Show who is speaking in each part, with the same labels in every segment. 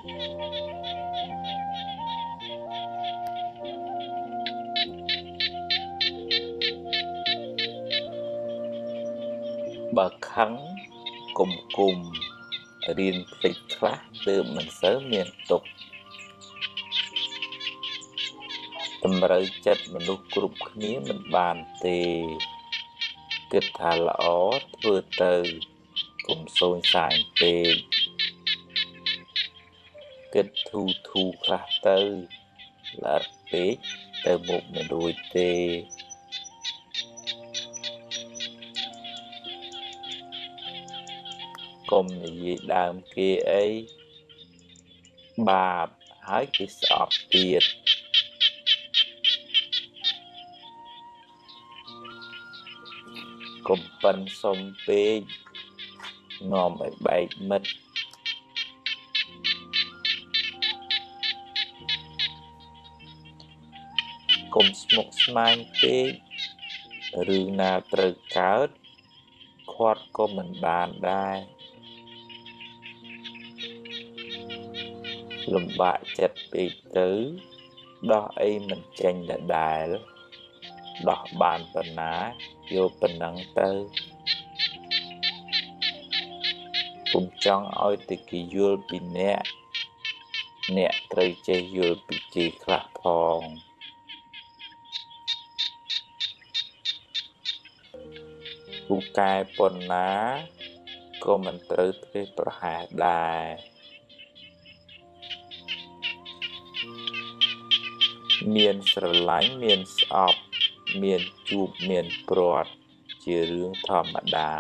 Speaker 1: បើខឹងគុំរៀនភ្លេចខ្លះទើបមិនសូវមានទុក្ខតម្រូវចិត្តមនុស្សគ្រប់គ្នាមិនបានទេគិតថាល្អធ្វើទៅកុំសូន្យសាយពេកគិតធូរខ្លះទៅល្អិតពេកទៅមុខមិនរួចទេកុំនិយាយដើមគេអីបាបហើយគេស្អប់ទៀតកុំប៉ិនសុំពេកនាំឲ្យបែកមិត្តកុំស្មុគស្មាញពេករឿងណាត្រូវកើតខាត់ក៏មិនបានដែរលំបាកចិត្តពេកទៅដោះអីមិនចេញដដែលដោះបានប៉ុណ្ណាយកប៉ុណ្ណឹងទៅកុំចង់ឲ្យតែគេយល់ពីអ្នកត្រូវចេះយល់ពីគេខ្លះផងពូកែប៉ុណ្ណាក៏មិនត្រូវទេប្រហែលដែរមានស្រឡាញ់មានស្អប់មានជួបមានព្រាត់ជារឿងធម្មតា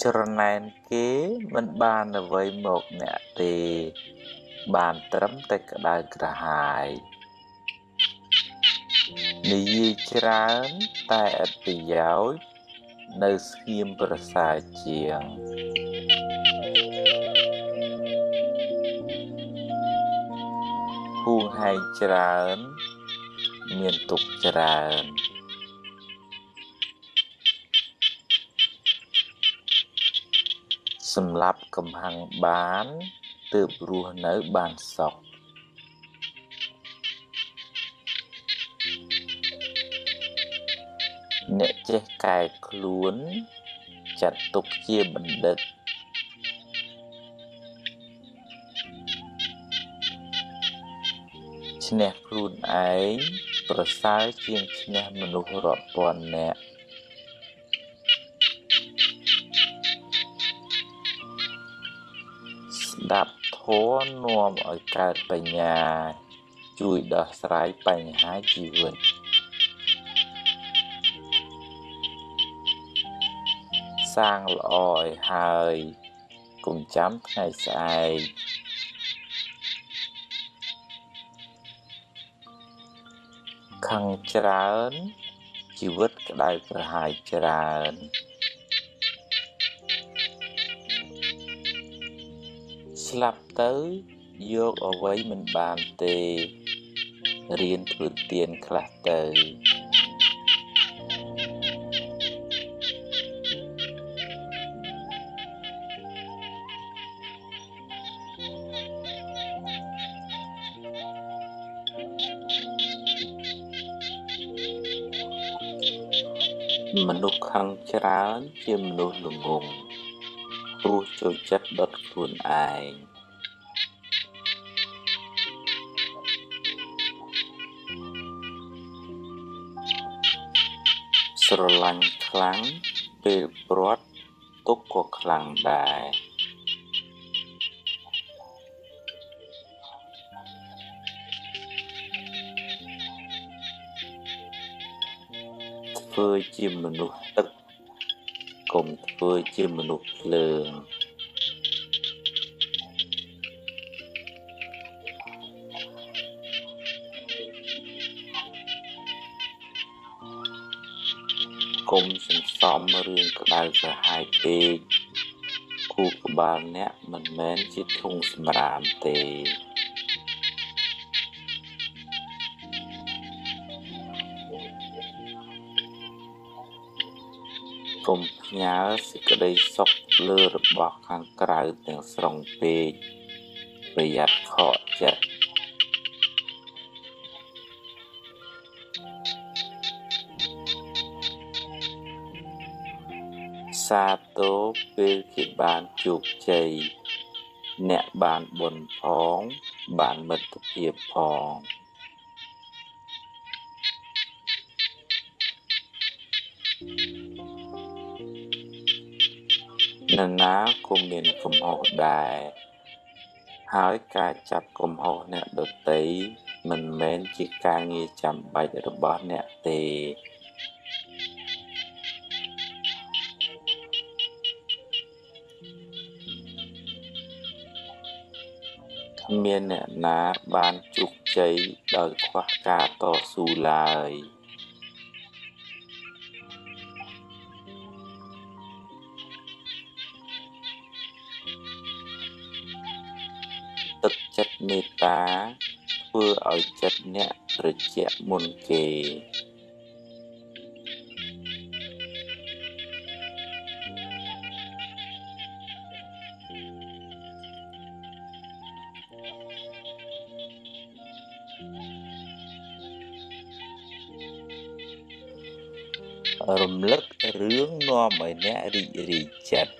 Speaker 1: ច្រណែនគេមិនបានអ្វីមកអ្នកទេបានត្រឹមតែក្តៅក្រហាយនិយាយច្រើនតែឥតប្រយោជន៍នៅស្ងៀមប្រសើរជាងហួងហែងច្រើនមានទុក្ខច្រើនសម្រាប់កំហឹងបានទើបរស់នៅបានសុខអ្នកចេះកែខ្លួនចាត់ទុកជាបណ្ឌិតឈ្នះខ្លួនឯងប្រសើរជាងឈ្នះមនុស្សរាប់ពាន់នាក់ស្ដាប់ធម៌នាំឲ្យកើតបញ្ញាជួយដោះស្រាយបញ្ហាជីវិតសាងល្អឲ្យហើយកុំចាំថ្ងៃស្អែកខឹងច្រើនជីវិតក្តៅក្រហាយច្រើនស្លាប់ទៅយកអ្វីមិនបានទេរៀនធ្វើទានខ្លះទៅមនុស្សខឹងច្រើនជាមនុស្សល្ងង់ព្រោះចូលចិត្តដុតខ្លួនឯងស្រឡាញ់ខ្លាំងពេលព្រាត់ទុក្ខក៏ខ្លាំងដែរធ្វើជាមនុស្សទឹកកុំធ្វើជាមនុស្សភ្លើងកុំសន្សំរឿងក្តៅក្រហាយពេកខួរក្បាលអ្នកមិនមែនជាធុងសម្រាមទេ កុំផ្ញើសេចក្តីសុខលើរបស់ខាងក្រៅទាំងស្រុងពេកប្រយ័ត្នខកចិត្តសាទរពេលគេបានជោគជ័យអ្នកបានបុណ្យផងបានមិត្តភាពផងនរណាក៏មានកំហុសដែរហើយការចាប់កំហុសអ្នកដទៃមិនមែនជាការងារចាំបាច់របស់អ្នកទេគ្មានអ្នកណាបានជោគជ័យដោយខ្វះការតស៊ូឡើយទឹកចិត្តមេត្តាធ្វើឲ្យចិត្តអ្នកត្រជាក់មុនគេរំលឹករឿងនាំឲ្យអ្នករីករាយចិត្ត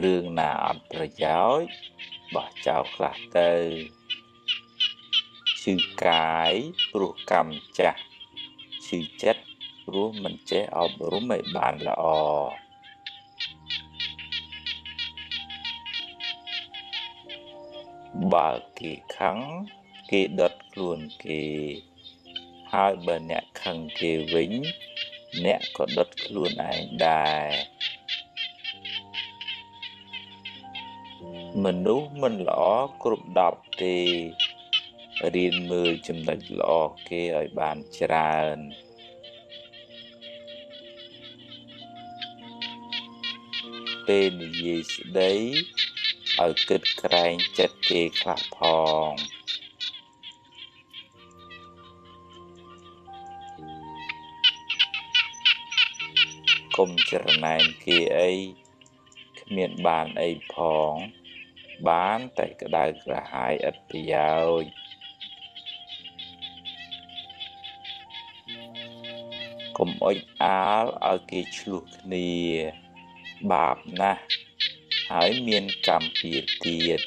Speaker 1: រឿងណាអត់ប្រយោជន៍បោះចោលខ្លះទៅឈឺកាយព្រោះកម្មចាស់ឈឺចិត្តព្រោះមិនចេះអប់រំឲ្យបានល្អបើគេខឹងគេដុតខ្លួនគេហើយបើអ្នកខឹងគេវិញអ្នកក៏ដុតខ្លួនឯងដែរមនុស្សមិនល្អគ្រប់10ទេរៀនមើលចំណុចល្អគេឲ្យបានច្រើនពេលនិយាយស្ដីឲ្យគិតក្រែងចិត្តគេខ្លះផងកុំច្រណែនគេអីគ្មានបានអីផងបានតែក្តៅក្រហាយឥតប្រយោជន៍កុំអុចអាលឲ្យគេឆ្លោះគ្នាបាបណាស់ហើយមានកម្មពៀទៀត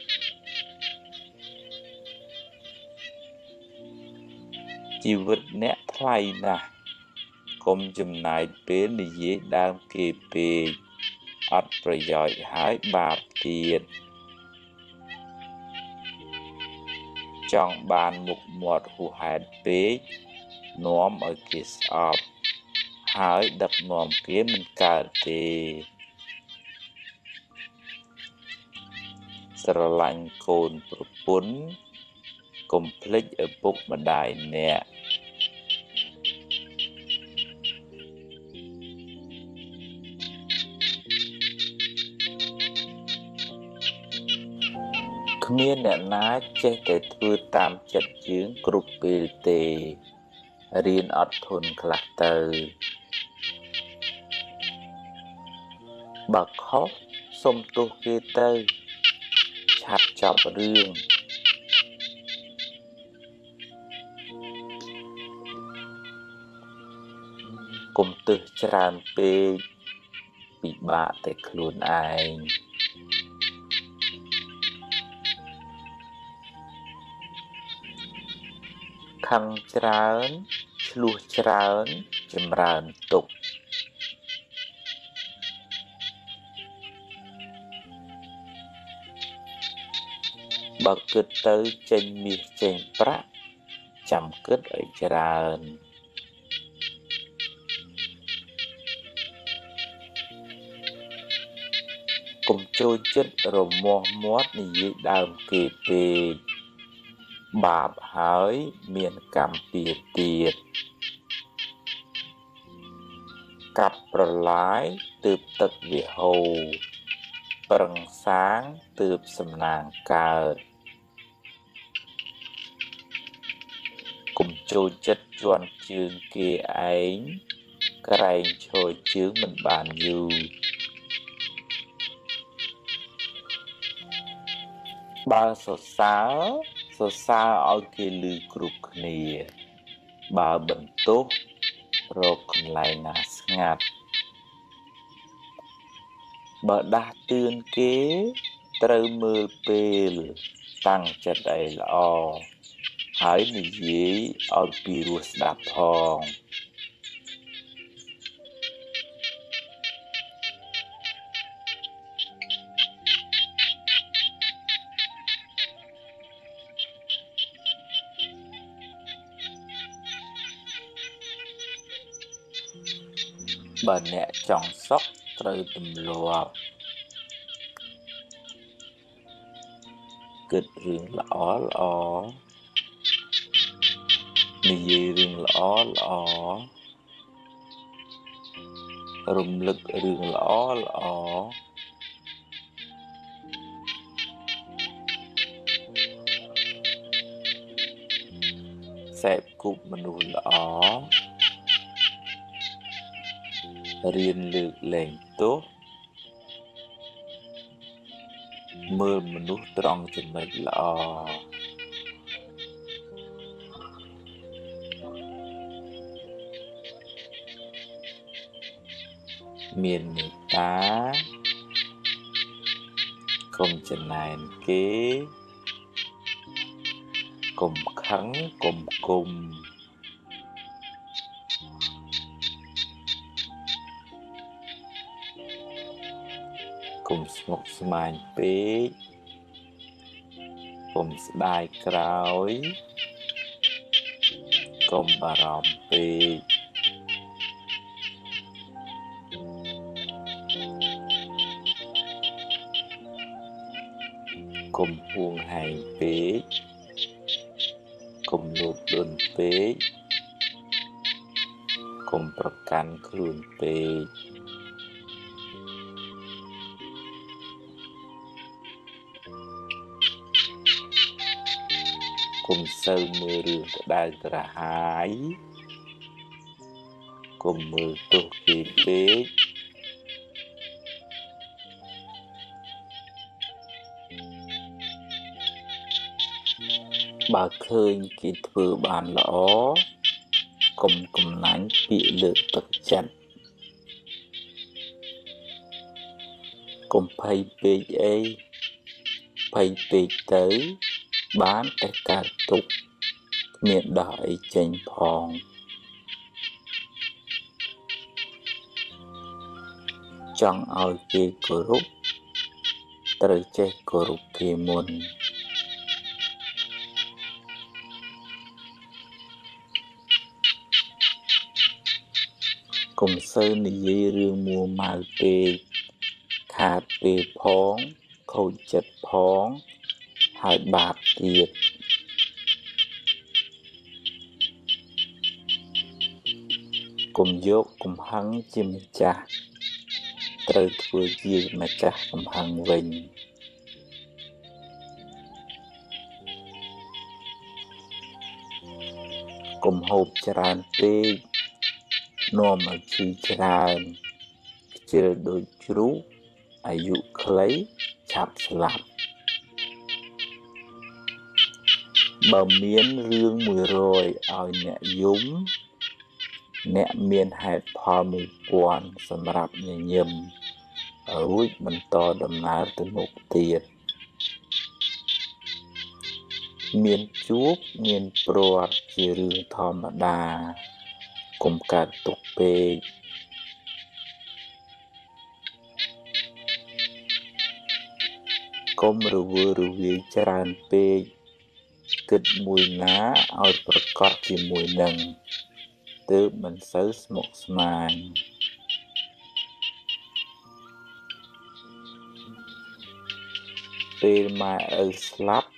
Speaker 1: ជីវិតអ្នកថ្លៃណាស់កុំចំណាយពេលនិយាយដើមគេពេកអត់ប្រយោជន៍ហើយបាបទៀតចង់បានមុខមាត់ហួសហេតុពេកនាំឲ្យគេស្អប់ហើយដឹកនាំគេមិនកើតទេស្រឡាញ់កូនប្រពន្ធកុំភ្លេចឪពុកម្ដាយអ្នកគ្មានអ្នកណាចេះតែធ្វើតាមចិត្តយើងគ្រប់ពេលទេរៀនអត់ធន់ខ្លះទៅបើខុសសុំទោសគេទៅឆាប់ចប់រឿងកុំទឹះច្រើនពេកពិបាកតែខ្លួនឯងខឹងច្រើនឆ្លោះច្រើនចម្រើនទុក្ខបើគិតទៅចេញមាសចេញប្រាក់ចាំគិតឲ្យច្រើនកុំចូលចិត្តរមាស់មាត់និយាយដើមគេពេកបាបហើយមានកម្មពៀទៀតកាប់ប្រឡាយទើបទឹកវាហូរប្រឹងសាងទើបសំណាងកើតកុំចូលចិត្តជន់ជើងគេឯង ក្រែងឈរជើងមិនបានយូរបើសរសើរឲ្យគេឮគ្រប់គ្នាបើបន្ទោសរកកន្លែងណាស្ងាត់បើដាស់តឿនគេត្រូវមើលពេលតាំងចិត្តឲ្យល្អហើយនិយាយឲ្យពីរោះស្ដាប់ផងបើអ្នកចង់សុខត្រូវទម្លាប់គិតរឿងល្អនិយាយរឿងល្អរំលឹករឿងល្អសេពគប់មនុស្សល្អរៀនលើកលែងទោសមើលមនុស្សត្រង់ចំណុចល្អមានមេត្តាកុំចំណែនគេកុំខឹងកុំគុំកុំស្មុគស្មាញពេកកុំស្ដាយក្រោយកុំបារម្ភពេកកុំហួងហែងពេកកុំលោភលន់ពេកកុំប្រកាន់ខ្លួនពេកកុំសូវមើលរឿងក្តៅក្រហាយកុំមើលទោសគេពេកបើឃើញគេធ្វើបានល្អកុំកំណាញ់ពាក្យលើកទឹកចិត្តកុំភ័យពេកអីភ័យពេកទៅបានតែកើតទុក្ខគ្មានដោះអីចេញផងចង់ឲ្យគេគោរពត្រូវចេះគោរពគេមុនកុំសូវនិយាយរឿងមួម៉ៅពេកខាតពេលផងខូចចិត្តផងហើយបាបទៀតកុំយកកំហឹងជាម្ចាស់ត្រូវធ្វើជាម្ចាស់កំហឹងវិញកុំហូបច្រើនពេកនាំឲ្យឈឺច្រើនខ្ជិលដូចជ្រូកអាយុខ្លីឆាប់ស្លាប់បើមានរឿង100ឲ្យអ្នកយំអ្នកមានហេតុផល1000សម្រាប់ញញឹមរួចបន្តដំណើរទៅមុខទៀតមានជួបមានព្រាត់ជារឿងធម្មតាកុំកើតទុក្ខពេកកុំរវើរវាយច្រើនពេកគិតមួយណាឲ្យប្រកបជាមួយនឹងទើបមិនសូវស្មុគស្មាញពេលម៉ែឪស្លាប់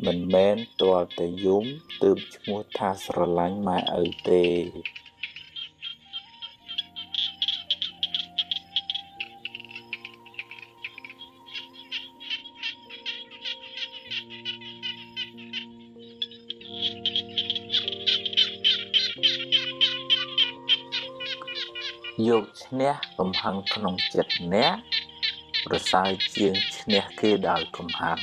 Speaker 1: មិនមែនទាល់តែយំទើបឈ្មោះថាស្រឡាញ់ម៉ែឪទេ យកឈ្នះកំហឹងក្នុងចិត្តអ្នកប្រសើរជាងឈ្នះគេដោយកំហឹង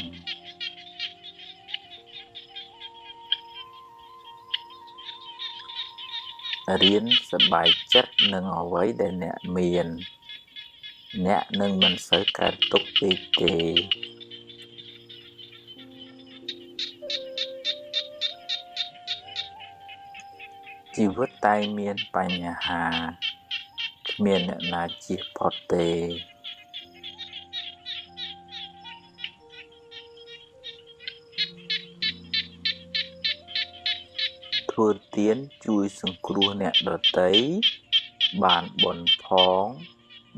Speaker 1: រៀនសប្បាយចិត្តនឹងអ្វីដែលអ្នកមានអ្នកនឹងមិនសូវកើតទុក្ខពេកទេជីវិតតែងមានបញ្ហាគ្មានអ្នកណាជៀសផុតទេធ្វើទានជួយសង្គ្រោះអ្នកដទៃបានបុណ្យផង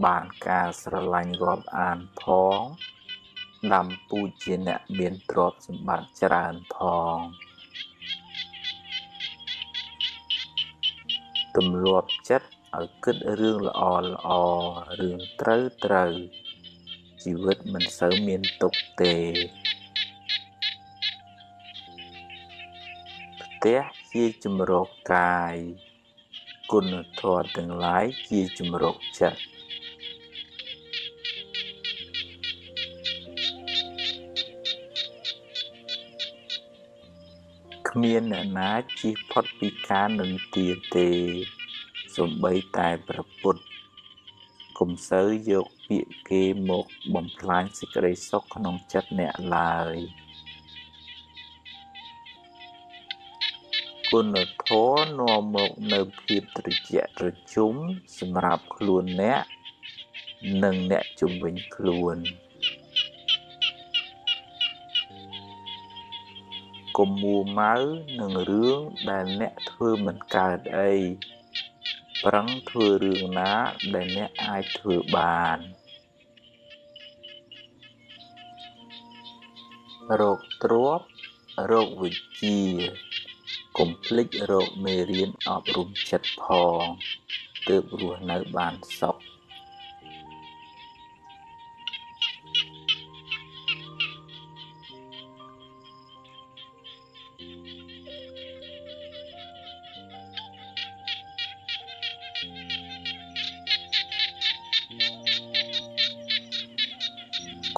Speaker 1: បានការស្រឡាញ់រាប់អានផងដាំពូជជាអ្នកមានទ្រព្យសម្បត្តិច្រើនផងទម្លាប់ចិត្តឲ្យគិតរឿងល្អរឿងត្រូវជីវិតមិនសូវមានទុក្ខទេផ្ទះជាជម្រកកាយគុណធម៌ទាំងឡាយជាជម្រកចិត្តគ្មានអ្នកណាជៀសផុតពីការនិន្ទាទេសូម្បីតែព្រះពុទ្ធកុំសូវយកពាក្យគេមកបំផ្លាញសេចក្តីសុខក្នុងចិត្តអ្នកឡើយគុណធម៌នាំមកនៅភាពត្រជាក់ត្រជុំសម្រាប់ខ្លួនអ្នកនិងអ្នកជុំវិញខ្លួនកុំមួម៉ៅនឹងរឿងដែលអ្នកធ្វើមិនកើតអីប្រឹងធ្វើរឿងណាដែលអ្នកអាចធ្វើបាន រកទ្រព្យរកវិជ្ជាកុំភ្លេចរកមេរៀនអប់រំចិត្តផងទើបរស់នៅបានសុខ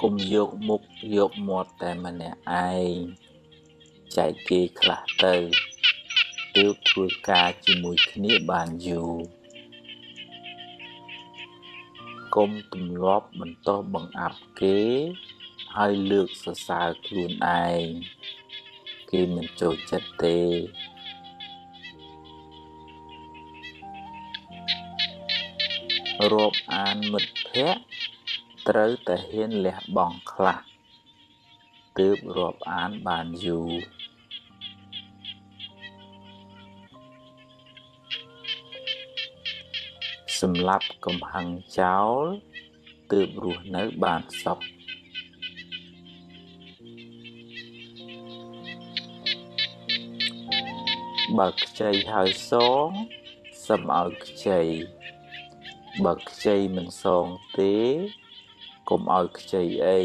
Speaker 1: កុំយកមុខយកមាត់តែម្នាក់ឯងចែកគេខ្លះទៅទើបធ្វើការជាមួយគ្នាបានយូរកុំទម្លាប់បន្តបង្អាប់គេហើយលើកសរសើរខ្លួនឯងគេមិនចូលចិត្តទេរាប់អានមិត្តភក្តិត្រូវតែហ៊ានលះបង់ខ្លះទើបរាប់អានបានយូរសម្លាប់កំហឹងចោលទើបរស់នៅបានសុខបើខ្ចីហើយសងសឹមឲ្យខ្ចីបើខ្ចីមិនសងទេកុំឲ្យខ្ចីអី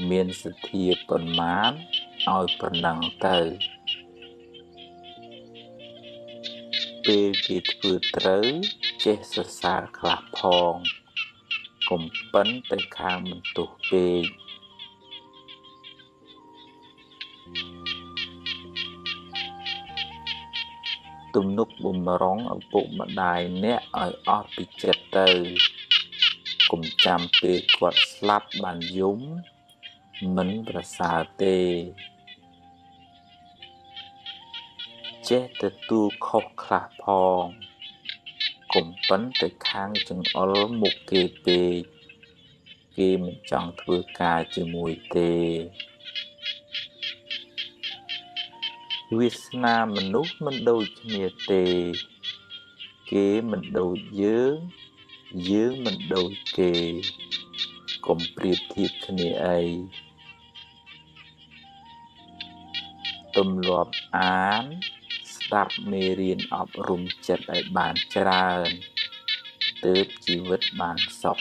Speaker 1: មានសទ្ធាប៉ុន្មានឲ្យប៉ុណ្ណឹងទៅពេលគេធ្វើត្រូវចេះសរសើរខ្លះផងកុំប៉ិនតែខាងបន្ទោសពេកទំនុកបំរុងឪពុកម្ដាយអ្នកឲ្យអស់ពីចិត្តទៅកុំចាំពេលគាត់ស្លាប់បានយំមិនប្រសើរទេចេះទទួលខុសខ្លះផងកុំប៉ិនតែខាងចង្អុលមុខគេពេកគេមិនចង់ធ្វើការជាមួយទេវាសនាមនុស្សមិនដូចគ្នាទេគេមិនដូចយើងមិនដូចគេកុំប្រៀបធៀបគ្នាអីទម្លាប់អានស្ដាប់មេរៀនអប់រំចិត្តឲ្យបានច្រើនទើបជីវិតបានសុខ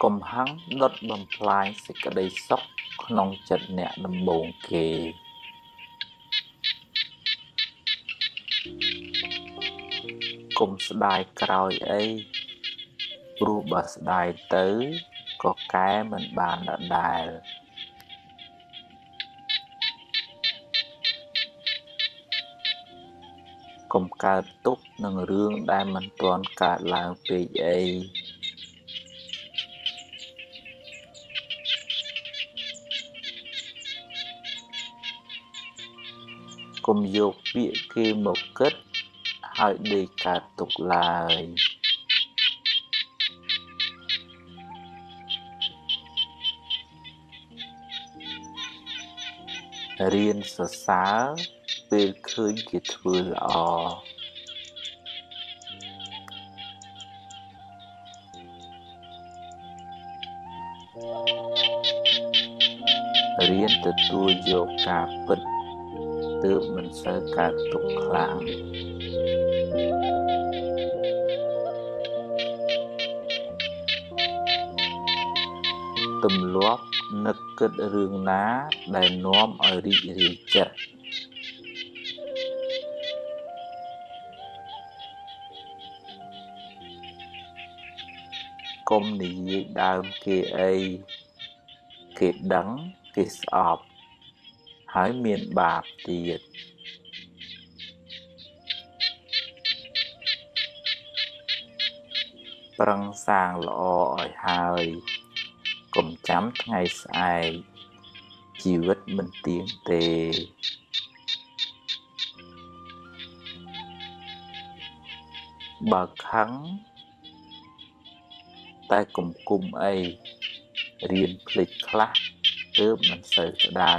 Speaker 1: កំហឹងដុតបំផ្លាញសេចក្តីសុខក្នុងចិត្តអ្នកដំបូងគេកុំស្ដាយក្រោយអីព្រោះបើស្ដាយទៅក៏កែមិនបានដដែលកុំកើតទុក្ខនឹងរឿងដែលមិនទាន់កើតឡើងពេកអីកុំយកពាក្យគេមកគិតហើយដេកកើតទុក្ខឡើយរៀនសរសើរពេលឃើញគេធ្វើល្អរៀនទទួលយកការពិតទើបមិនសូវកើតទុក្ខខ្លាំងទម្លាប់នឹកគិតរឿងណាដែលនាំឲ្យរីករាយចិត្តកុំនិយាយដើមគេអីគេដឹងគេស្អប់ហើយមានបាបទៀតប្រឹងសាងល្អឲ្យហើយកុំចាំថ្ងៃស្អែកជីវិតមិនទៀងទេបើខឹងតែកុំគុំអីរៀនភ្លេចខ្លះទើបមិនសូវក្តៅ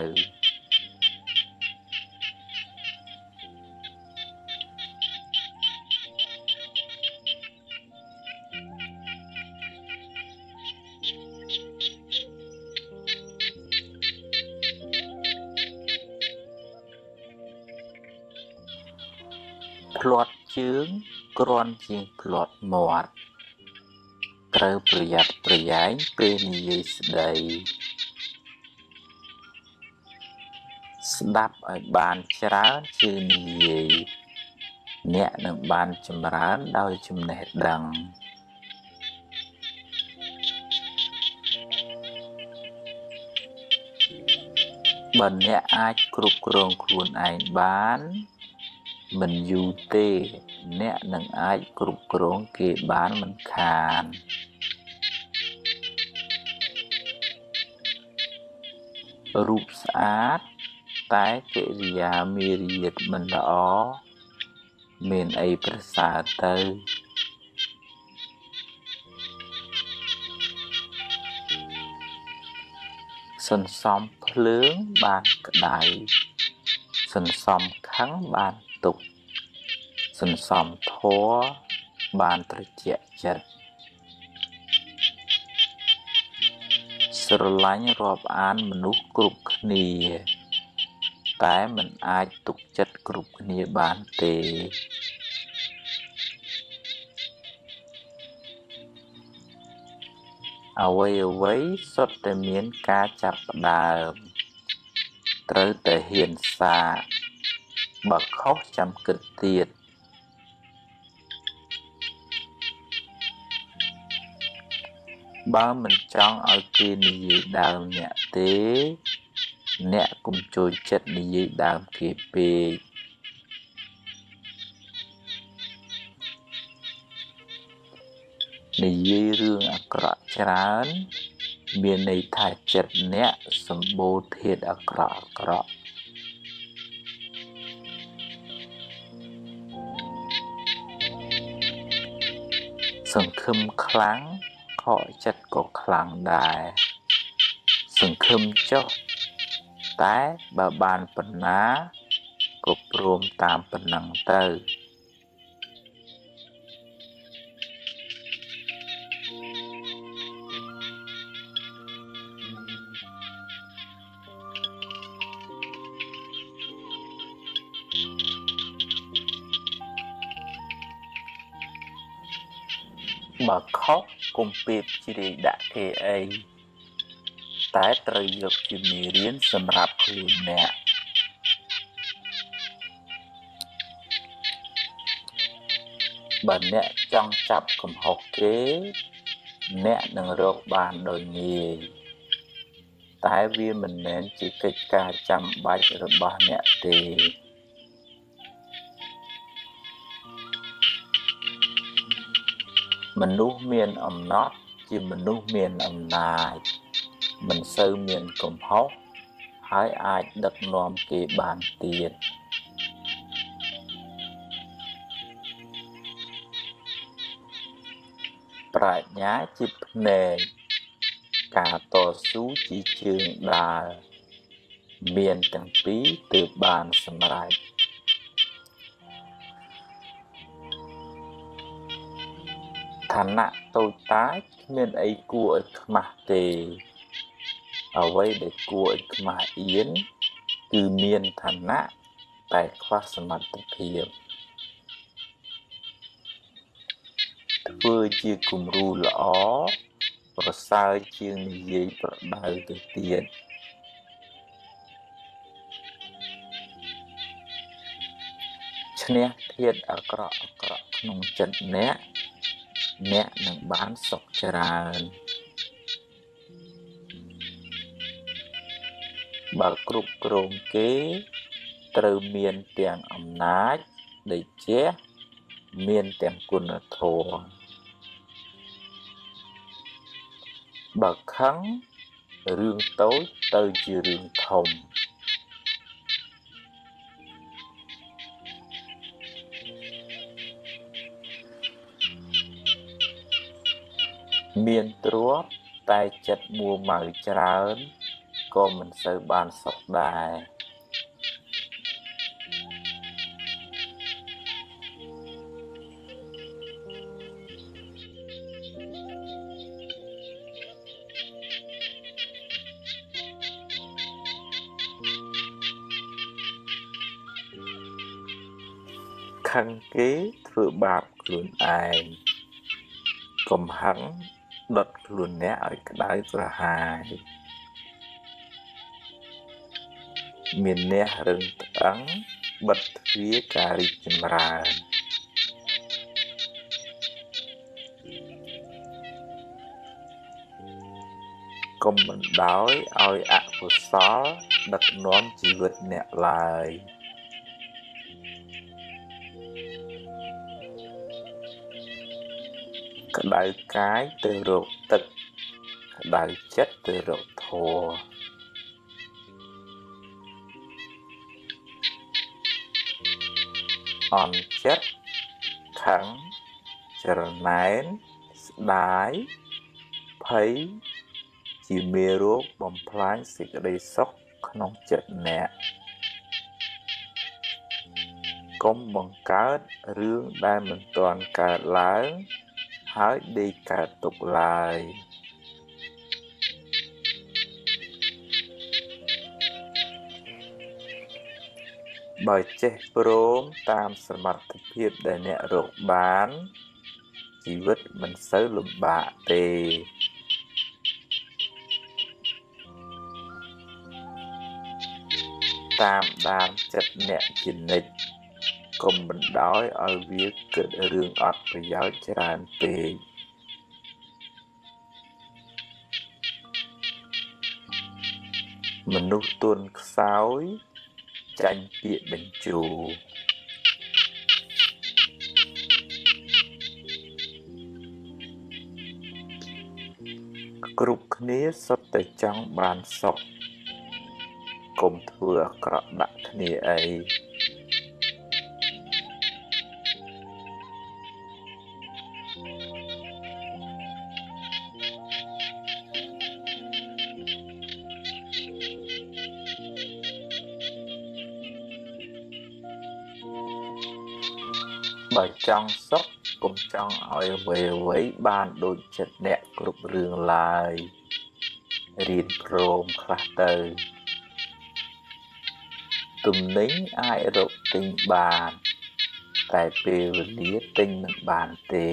Speaker 1: ភ្លាត់ជើងគ្រាន់ជាងភ្លាត់មាត់ត្រូវប្រយ័ត្នប្រយែងពេលនិយាយស្ដីស្ដាប់ឲ្យបានច្រើនជាងនិយាយអ្នកនឹងបានចម្រើនដោយចំណេះដឹងបើអ្នកអាចគ្រប់គ្រងខ្លួនឯងបានមិនយូរទេអ្នកនឹងអាចគ្រប់គ្រងគេបានមិនខានរូបស្អាតតែកិរិយាមារាទមិនល្អមានអីប្រសើរទៅសន្សំភ្លើងបានក្តៅសន្សំខឹងបានទុក្ខសន្សំធម៌បានត្រជាក់ចិត្តស្រឡាញ់រាប់អានមនុស្សគ្រប់គ្នាតែមិនអាចទុកចិត្តគ្រប់គ្នាបានទេអ្វីសុទ្ធតែមានការចាប់ផ្ដើមត្រូវតែហ៊ានសាកបើខុសចាំគិតទៀតបើមិនចង់ឲ្យគេនិយាយដើមអ្នកទេអ្នកកុំចូលចិត្តនិយាយដើមគេពេកនិយាយរឿងអាក្រក់ច្រើនមានន័យថាចិត្តអ្នកសម្បូរធាតុអាក្រក់សង្ឃឹមខ្លាំងខកចិត្តក៏ខ្លាំងដែរសង្ឃឹមចុះតែបើបានប៉ុណ្ណាក៏ព្រមតាមប៉ុណ្ណឹងទៅ បើខុសកុំពេបជ្រាយដាក់គេអីតែត្រូវយកជាមេរៀនសម្រាប់ខ្លួនអ្នកបើអ្នកចង់ចាប់កំហុសគេអ្នកនឹងរកបានដោយងាយតែវាមិនមែនជាកិច្ចការចាំបាច់របស់អ្នកទេមនុស្សមានអំណត់ជាមនុស្សមានអំណាចមិនសូវមានកំហុសហើយអាចដឹកនាំគេបានទៀតប្រាជ្ញាជាភ្នែកការតស៊ូជាជើងដើរមានទាំងពីរទើបបានសម្រេចឋានៈតូចតាចគ្មានអីគួរឲ្យខ្មាស់ទេអ្វីដែលគួរឲ្យខ្មាស់អៀនគឺមានឋានៈតែខ្វះសមត្ថភាពធ្វើជាគំរូល្អប្រសើរជាងនិយាយប្រដៅទៅទៀតឈ្នះធាតុអាក្រក់ក្នុងចិត្តអ្នកនឹងបានសុខច្រើនបើគ្រប់គ្រងគេត្រូវមានទាំងអំណាចដេជះមានទាំងគុណធម៌បើខឹងរឿងតូចទៅជារឿងធំមានទ្រព្យតែចិត្តមួម៉ៅច្រើនក៏មិនសូវបានសុខដែរខឹងគេធ្វើបាបខ្លួនឯងកំហឹងដុតខ្លួនអ្នកឲ្យក្តៅក្រហាយមានអ្នករឹងត្អឹងបិទទ្វារការរីកចម្រើនកុំបណ្ដោយឲ្យអកុសលដឹកនាំជីវិតអ្នកឡើយក្តៅកាយទៅរកទឹកក្តៅចិត្តទៅរកធម៌អន់ចិត្តខឹងច្រណែនស្ដាយភ័យជាមេរោគបំផ្លាញសេចក្តីសុខក្នុងចិត្តអ្នកកុំបង្កើតរឿងដែលមិនទាន់កើតឡើងហើយដេកកើតទុកឡើយបើចេះព្រមតាមសមត្ថភាពដែលអ្នករកបានជីវិតមិនសូវលំបាកទេតាមដានចិត្តអ្នកជានិច្ចកុំបណ្ដោយឲ្យវាគិតរឿងអត់ប្រយោជន៍ច្រើនពេកមនុស្សទន់ខ្សោយចាញ់ពាក្យបញ្ជោគ្រប់គ្នាសុទ្ធតែចង់បានសុខកុំធ្វើអាក្រក់ដាក់គ្នាអីបើចង់សុខកុំចង់ឲ្យអ្វីបានដូចចិត្តអ្នកគ្រប់រឿងឡើយរៀនព្រមខ្លះទៅទំនិញអាចរកទិញបានតែពេលវេលាទិញមិនបានទេ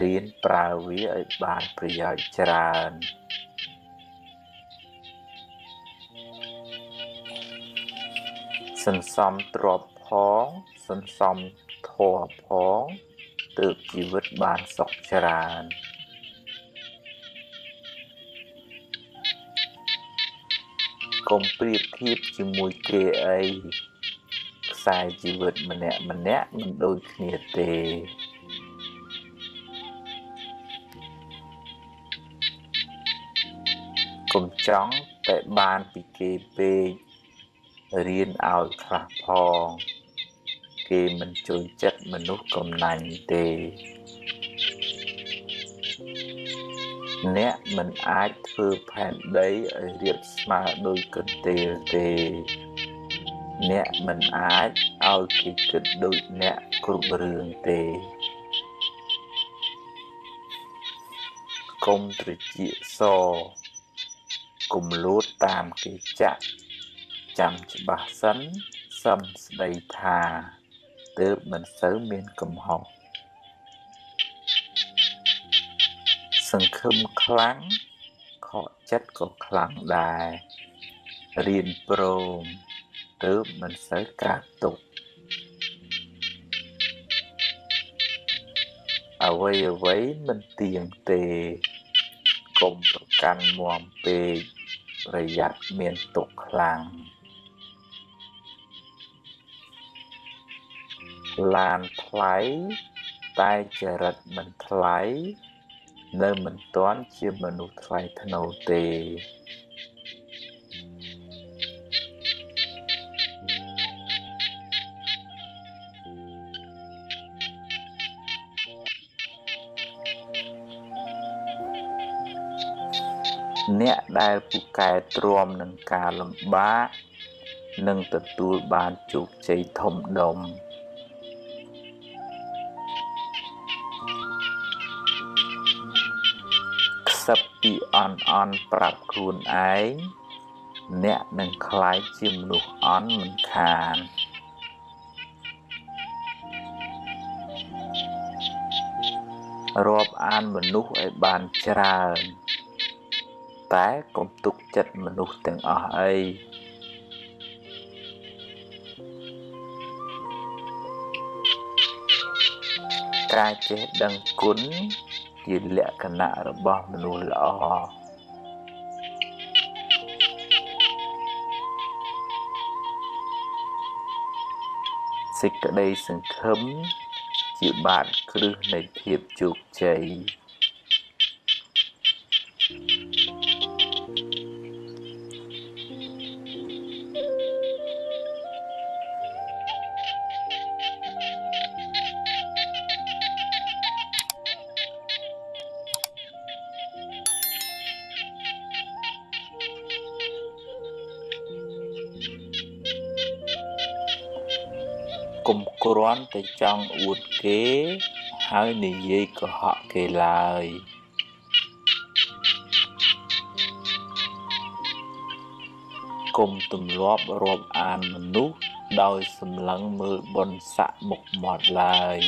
Speaker 1: រៀនប្រើវាឲ្យបានប្រយោជន៍ច្រើនសន្សំទ្រព្យផងសន្សំធម៌ផងទើបជីវិតបានសុខច្រើនកុំប្រៀបធៀបជាមួយគេអីខ្សែជីវិតម្នាក់មិនដូចគ្នាទេកុំចង់តែបានពីគេពេករៀនឲ្យខ្លះផងគេមិនចូលចិត្តមនុស្សកំណាញ់ទេអ្នកមិនអាចធ្វើផែនដីឲ្យរាបស្មើដូចកន្ទេលទេអ្នកមិនអាចឲ្យគេគិតដូចអ្នកគ្រប់រឿងទេកុំត្រចៀកសកុំលួតតាមគេចាក់ចាំច្បាស់សិនសឹមស្ដីថាទើបមិនសូវមានកំហុសសង្ឃឹមខ្លាំងខកចិត្តក៏ខ្លាំងដែររៀនព្រមទើបមិនសូវកើតទុក្ខអ្វីមិនទៀងទេកុំប្រកាន់មាំពេកប្រយ័ត្នមានទុក្ខខ្លាំងឡានថ្លៃតែចរិតមិនថ្លៃនៅមិនទាន់ជាមនុស្សថ្លៃថ្នូរទេអ្នកដែលពូកែទ្រាំនឹងការលំបាកនឹងទទួលបានជោគជ័យធំដុំខ្សឹបពីអន់ប្រាប់ខ្លួនឯងអ្នកនឹងក្លាយជាមនុស្សអន់មិនខានរាប់អានមនុស្សឲ្យបានច្រើនតែកុំទុកចិត្តមនុស្សទាំងអស់អីការចេះដឹងគុណជាលក្ខណៈរបស់មនុស្សល្អសេចក្តីសង្ឃឹមជាបាតគ្រឹះនៃភាពជោគជ័យកុំគ្រាន់តែចង់អួតគេហើយនិយាយកុហកគេឡើយកុំទម្លាប់រាប់អានមនុស្សដោយសម្លឹងមើលបុណ្យស័ក្តិមុខមាត់ឡើយ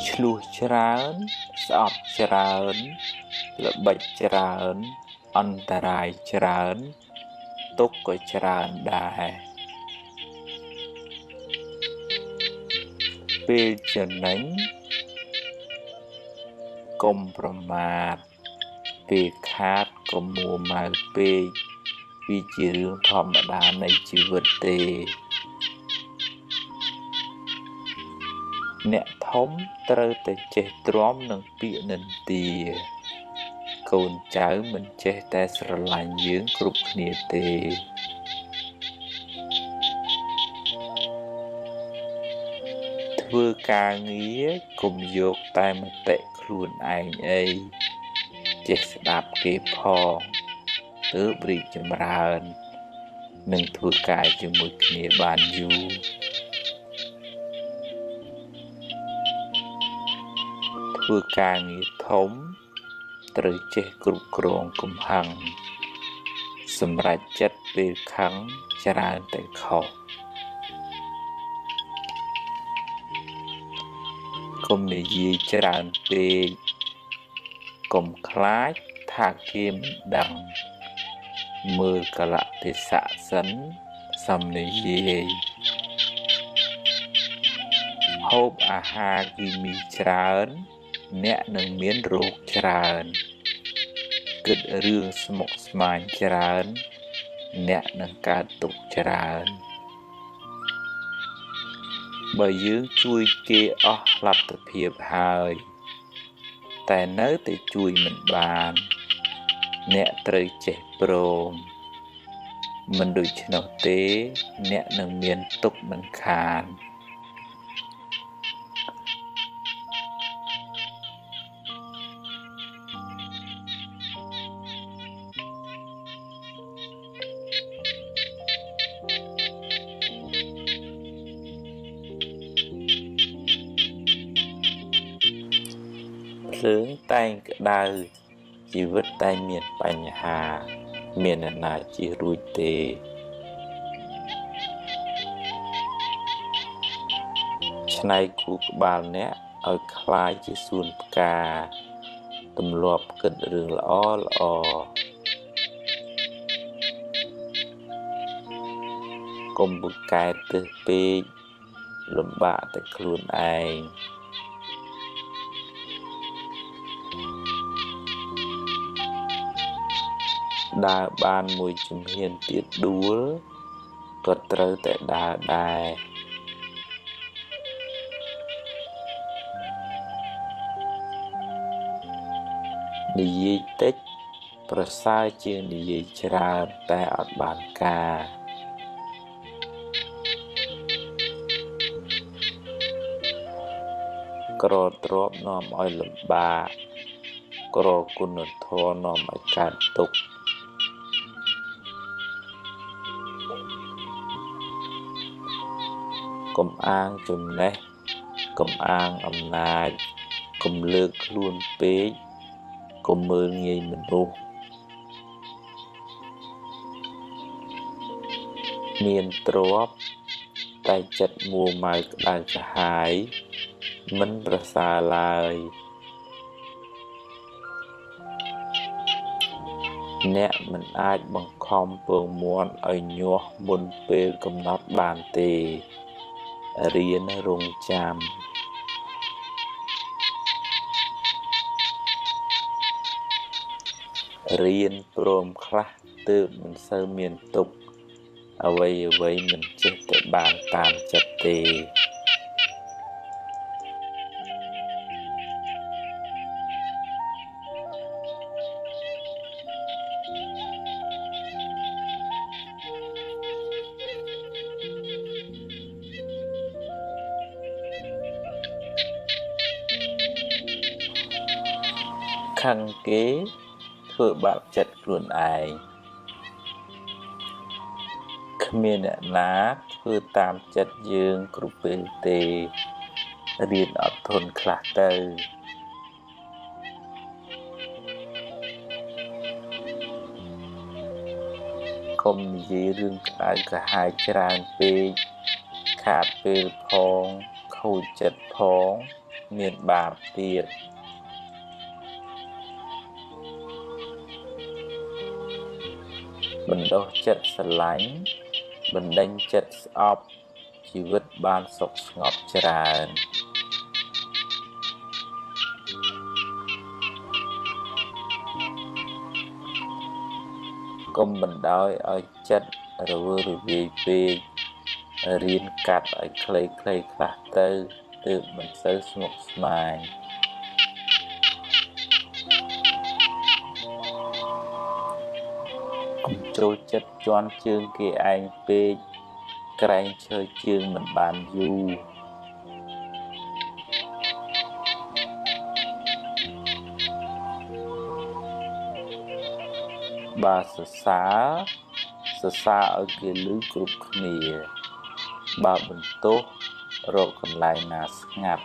Speaker 1: ឆ្លោះច្រើនស្អប់ច្រើនល្បិចច្រើនអន្តរាយច្រើនទុក្ខក៏ច្រើនដែរពេលចំណេញកុំប្រមាទពេលខាតកុំមួម៉ៅពេកវាជារឿងធម្មតានៃជីវិតទេអ្នកធំត្រូវតែចេះទ្រាំនឹងពាក្យនិន្ទាកូនចៅមិនចេះតែស្រឡាញ់យើងគ្រប់គ្នាទេធ្វើការងារកុំយកតែមតិខ្លួនឯងអីចេះស្ដាប់គេផងទើបរីកចម្រើននិងធ្វើការជាមួយគ្នាបានយូរធ្វើការងារធំត្រូវចេះគ្រប់គ្រងកំហឹងសម្រេចចិត្តពេលខឹងច្រើនតែខុស ុំនិយាយច្រើនពេកកុំខ្លាចថាគេមិនដឹងមើលកលៈទេសៈសិនសំនិយាយហូបអាហារគីមីច្រើនអ្នកនឹងមានរោគច្រើនគិតរឿងស្មុគស្មាញច្រើនអ្នកនឹងកើតទុក្ខច្រើនបើយើងជួយគេអស់លទ្ធភាពហើយតែនៅតែជួយមិនបានអ្នកត្រូវចេះព្រមមិនដូច្នោះទេអ្នកនឹងមានទុក្ខមិនខានភ្លើងតែងក្តៅជីវិតតែងមានបញ្ហាមានអ្នកណាជៀសរួចទេឆ្នៃគូក្បាលអ្នកឲ្យคล้ายជាសួនផ្កាទម្លាប់គិតរឿងល្អល្អកុំពូកែទើសពេកលំបាកតែខ្លួនឯងដើរបានមួយជំហានទៀតដួលក៏ត្រូវតែដើរដែរនិយាយតិចប្រសើរជាងនិយាយច្រើនតែអត់បានការក្រទ្រព្យនាំឲ្យលំបាកក្រគុណធម៌នាំឲ្យកើតទុក្ខកុំអាងចំណេះកុំអាងអំណាចកុំលើកខ្លួនពេកកុំមើលងាយមនុស្សមានទ្រព្យតែចិត្តមួម៉ៅក្តៅក្រហាយមិនប្រសើរឡើយអ្នកមិនអាចបង្ខំពងមាន់ឲ្យញាស់មុនពេលកំណត់បានទេរៀនរងចាំរៀនព្រមខ្លះទើបមិនសូវមានទុក្ខអ្វីមិនចេះតែបានតាមចិត្តទេខឹងគេធ្វើបាបចិត្តខ្លួនឯងគ្មានអ្នកណាធ្វើតាមចិត្តយើងគ្រប់ពេលទេរៀនអត់ធន់ខ្លះទៅកុំនិយាយរឿងក្តៅក្រហាយច្រើនពេកខាតពេលផងខូចចិត្តផងមានបាបទៀតបណ្ដោះចិត្តស្រឡាញ់បណ្ដេញចិត្តស្អប់ជីវិតបានសុខស្ងប់ច្រើនកុំបណ្ដោយឲ្យចិត្តរវើរវាយពេករៀនកាត់ឲ្យខ្លីៗខ្លះទៅទើបមិនសូវស្មុគស្មាញកុំចូលចិត្តជន់ជើងគេឯងពេកក្រែងឈើជើងមិនបានយូរបើសរសើរឲ្យគេឮគ្រប់គ្នាបើបន្ទោសរកកន្លែងណាស្ងាត់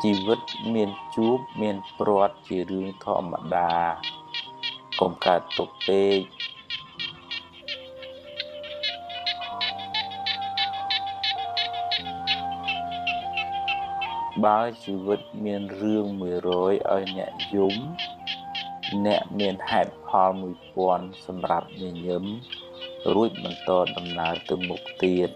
Speaker 1: ជីវិតមានជួបមានព្រាត់ជារឿងធម្មតាកុំកើតទុក្ខពេក បើជីវិតមានរឿង100ឲ្យអ្នកយំអ្នកមានហេតុផល1000សម្រាប់ញញឹមរួចបន្តដំណើរទៅមុខទៀត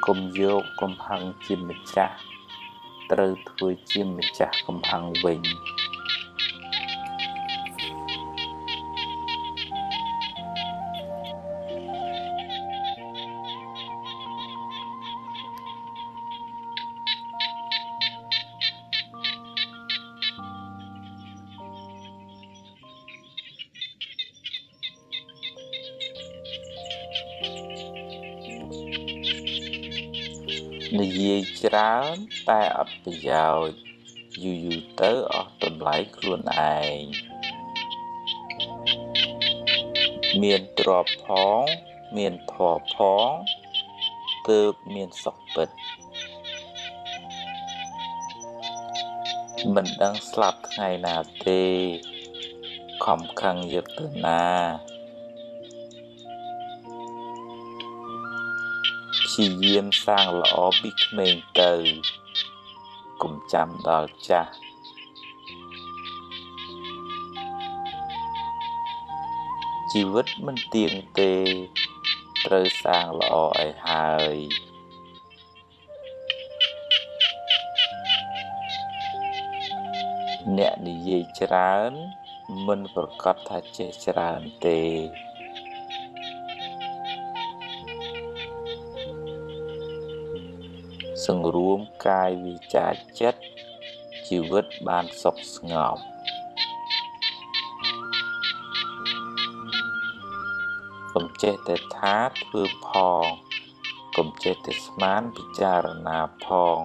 Speaker 1: កុំយកកំហឹងជាម្ចាស់ត្រូវធ្វើជាម្ចាស់កំហឹងវិញនិយាយច្រើនតែអត់ប្រយោជន៍យូរទៅអស់តម្លៃខ្លួនឯងមានទ្រព្យផងមានធម៌ផងទើបមានសុខពិតមិនដឹងស្លាប់ថ្ងៃណាទេខំខឹងយកទៅណាព្យាយាមសាងល្អពីក្មេងទៅកុំចាំដល់ចាស់ជីវិតមិនទៀងទេត្រូវសាងល្អឲ្យហើយអ្នកនិយាយច្រើនមិនប្រកាសថាចេះច្រើនទេសង្រួមកាយវាចាចិត្តជីវិតបានសុខស្ងប់កុំចេះតែថាធ្វើផងកុំចេះតែស្មានពិចារណាផង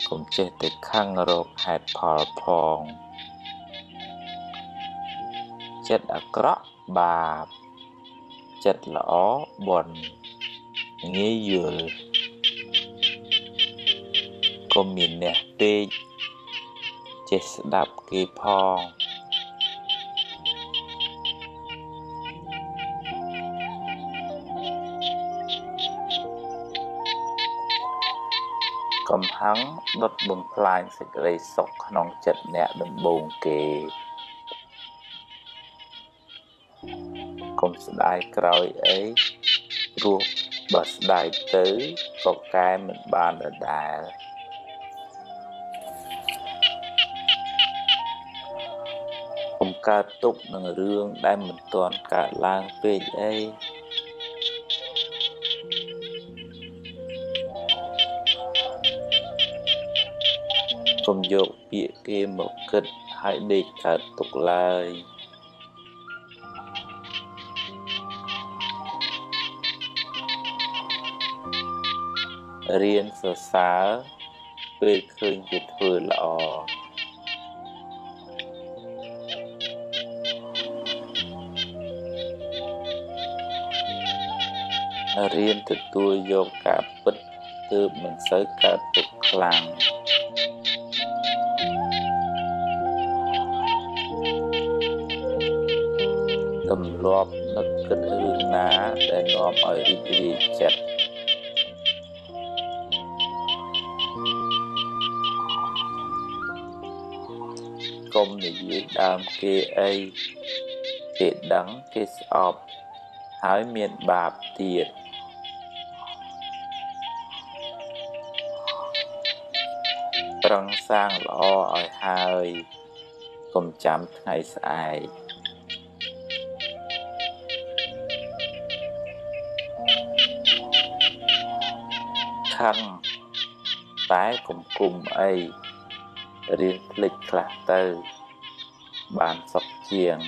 Speaker 1: កុំចេះតែខឹងរកហេតុផលផងចិត្តអាក្រក់បាបចិត្តល្អបុណ្យងាយយល់កុំមានអ្នកពេកចេះស្ដាប់គេផងកំហឹងដុតបំផ្លាញសេចក្តីសុខក្នុងចិត្តអ្នកដំបូងគេកុំស្ដាយក្រោយអីព្រោះបើស្ដាយទៅក៏កែមិនបានដដែលកុំកើតទុកនឹងរឿងដែលមិនទាន់កើតឡើងពេកអីកុំយកពាក្យគេមកគិតហើយដេកកើតទុកឡើយរៀនសរសើរពេលឃើញគេធ្វើល្អរៀនទទួលយកការពិតទើបមិនសូវកើតទុកខ្លាំងទម្លាប់នឹកគិតរឿងណាដែលនាំឲ្យរីករាយចិត្តកុំនិយាយដើមគេអីគេដឹងគេស្អប់ហើយមានបាបទៀតប្រឹងសាងល្អឲ្យហើយកុំចាំថ្ងៃស្អែកខឹងតែកុំគុំអីរៀនភ្លេចខ្លះទៅបានសុខជាង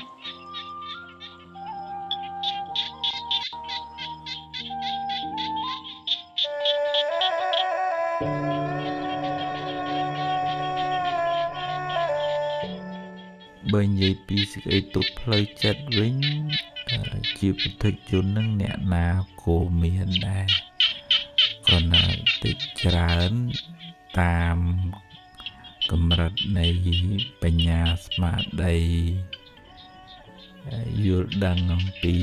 Speaker 1: បើនិយាយពីសេចក្តីទុក្ខផ្លូវចិត្តវិញជាពុទ្ធជននឹងអ្នកណាក៏មានដែរក៏ណាតិចច្រើនតាមកម្រិតនៃបញ្ញាស្មារតីយល់ដឹងអំពី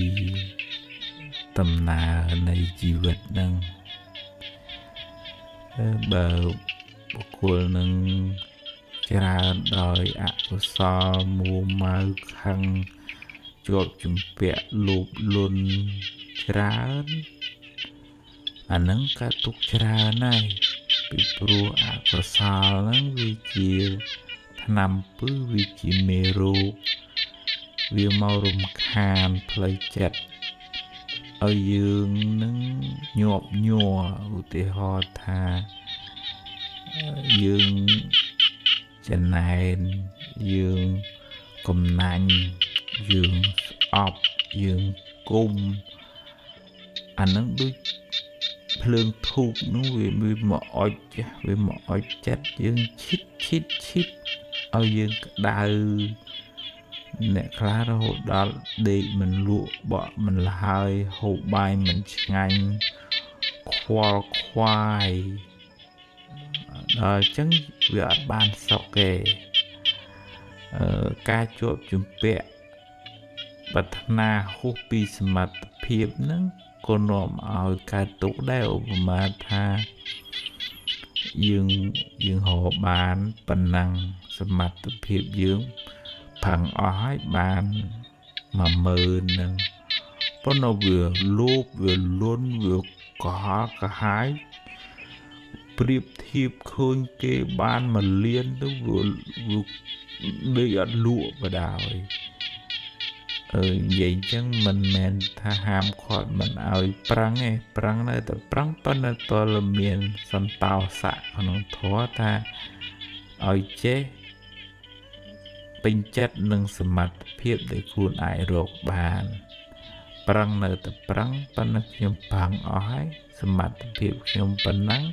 Speaker 1: ដំណើរនៃជីវិតនឹងបើបុគ្គលនឹងច្រើនដោយអកុសលមួម៉ៅខឹងជាប់ជំពាក់លោភលន់ច្រើនអានឹងក៏ទុកច្រើនហើយពីព្រោះអកុសលហ្នឹងវាជាថ្នាំពឹសវាជាមេរោគវាមករំខានផ្លូវចិត្តឲ្យយើងនឹងញាប់ញ័រឧទាហរណ៍ថាយើងចំណែនយើងកំណាញ់យើងស្អប់យើងគុំអានឹងដូចភ្លើងធូបនោះវាមកអុចវាមកអុចចិត្តយើងឈិតឲ្យយើងក្តៅអ្នកខ្លះរហូតដល់ដេកមិនលក់បក់មិនលហើយហូបបាយមិនឆ្ងាញ់ខ្វល់ខ្វាយដល់អញ្ចឹងវាអត់បានសុខទេការជាប់ជំពាក់ប្រាថ្នាហួសពីសមត្ថភាពហ្នឹងក៏នាំឲ្យកើតទុក្ខដែរឧបមាថាយើងរកបានប៉ុណ្ណឹងសមត្ថភាពយើងផឹងអស់ហើយបាន10000ហ្នឹងប៉ុន្តែវាលោភវាលន់វាកុហកកាហាយប្រៀបធៀបឃើញគេបាន1លានទៅវាដូចអត់លក់បដោយនិយាយអញ្ចឹងមិនមែនថាហាមឃាត់មិនឲ្យប្រឹងទេប្រឹងនៅតែប្រឹងប៉ុន្តែតើមានសន្តោសៈក្នុងធម៌ថាឲ្យចេះពេញចិត្តនឹងសមត្ថភាពដែលខ្លួនអាចរកបានប្រឹងនៅតែប្រឹងប៉ុន្តែខ្ញុំប្រឹងអស់ហើយសមត្ថភាពខ្ញុំប៉ុណ្ណឹង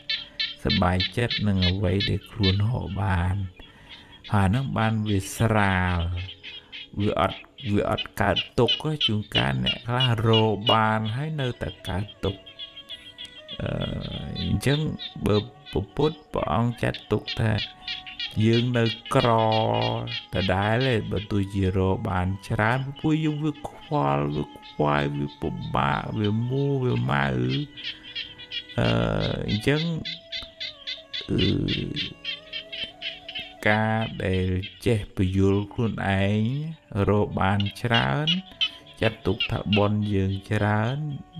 Speaker 1: សប្បាយចិត្តនឹងអ្វីដែលខ្លួនរកបានហើយនឹងបានវាស្រាលវាអត់កើតទុកទេជួនកាលអ្នកខ្លះរកបានហើយនៅតែកើតទុកអញ្ចឹងបើពុទ្ធព្រះអង្គចាត់ទុកថាយើងនៅក្រដដែលទេបើទោះជារកបានច្រើនពួកយើងវាខ្វល់វាខ្វាយវាពិបាកវាមូវាម៉ៅអញ្ចឹងការដែលចេះពយល់ខ្លួនឯងរកបានច្រើនចាត់ទុកថាបុណ្យយើងច្រើន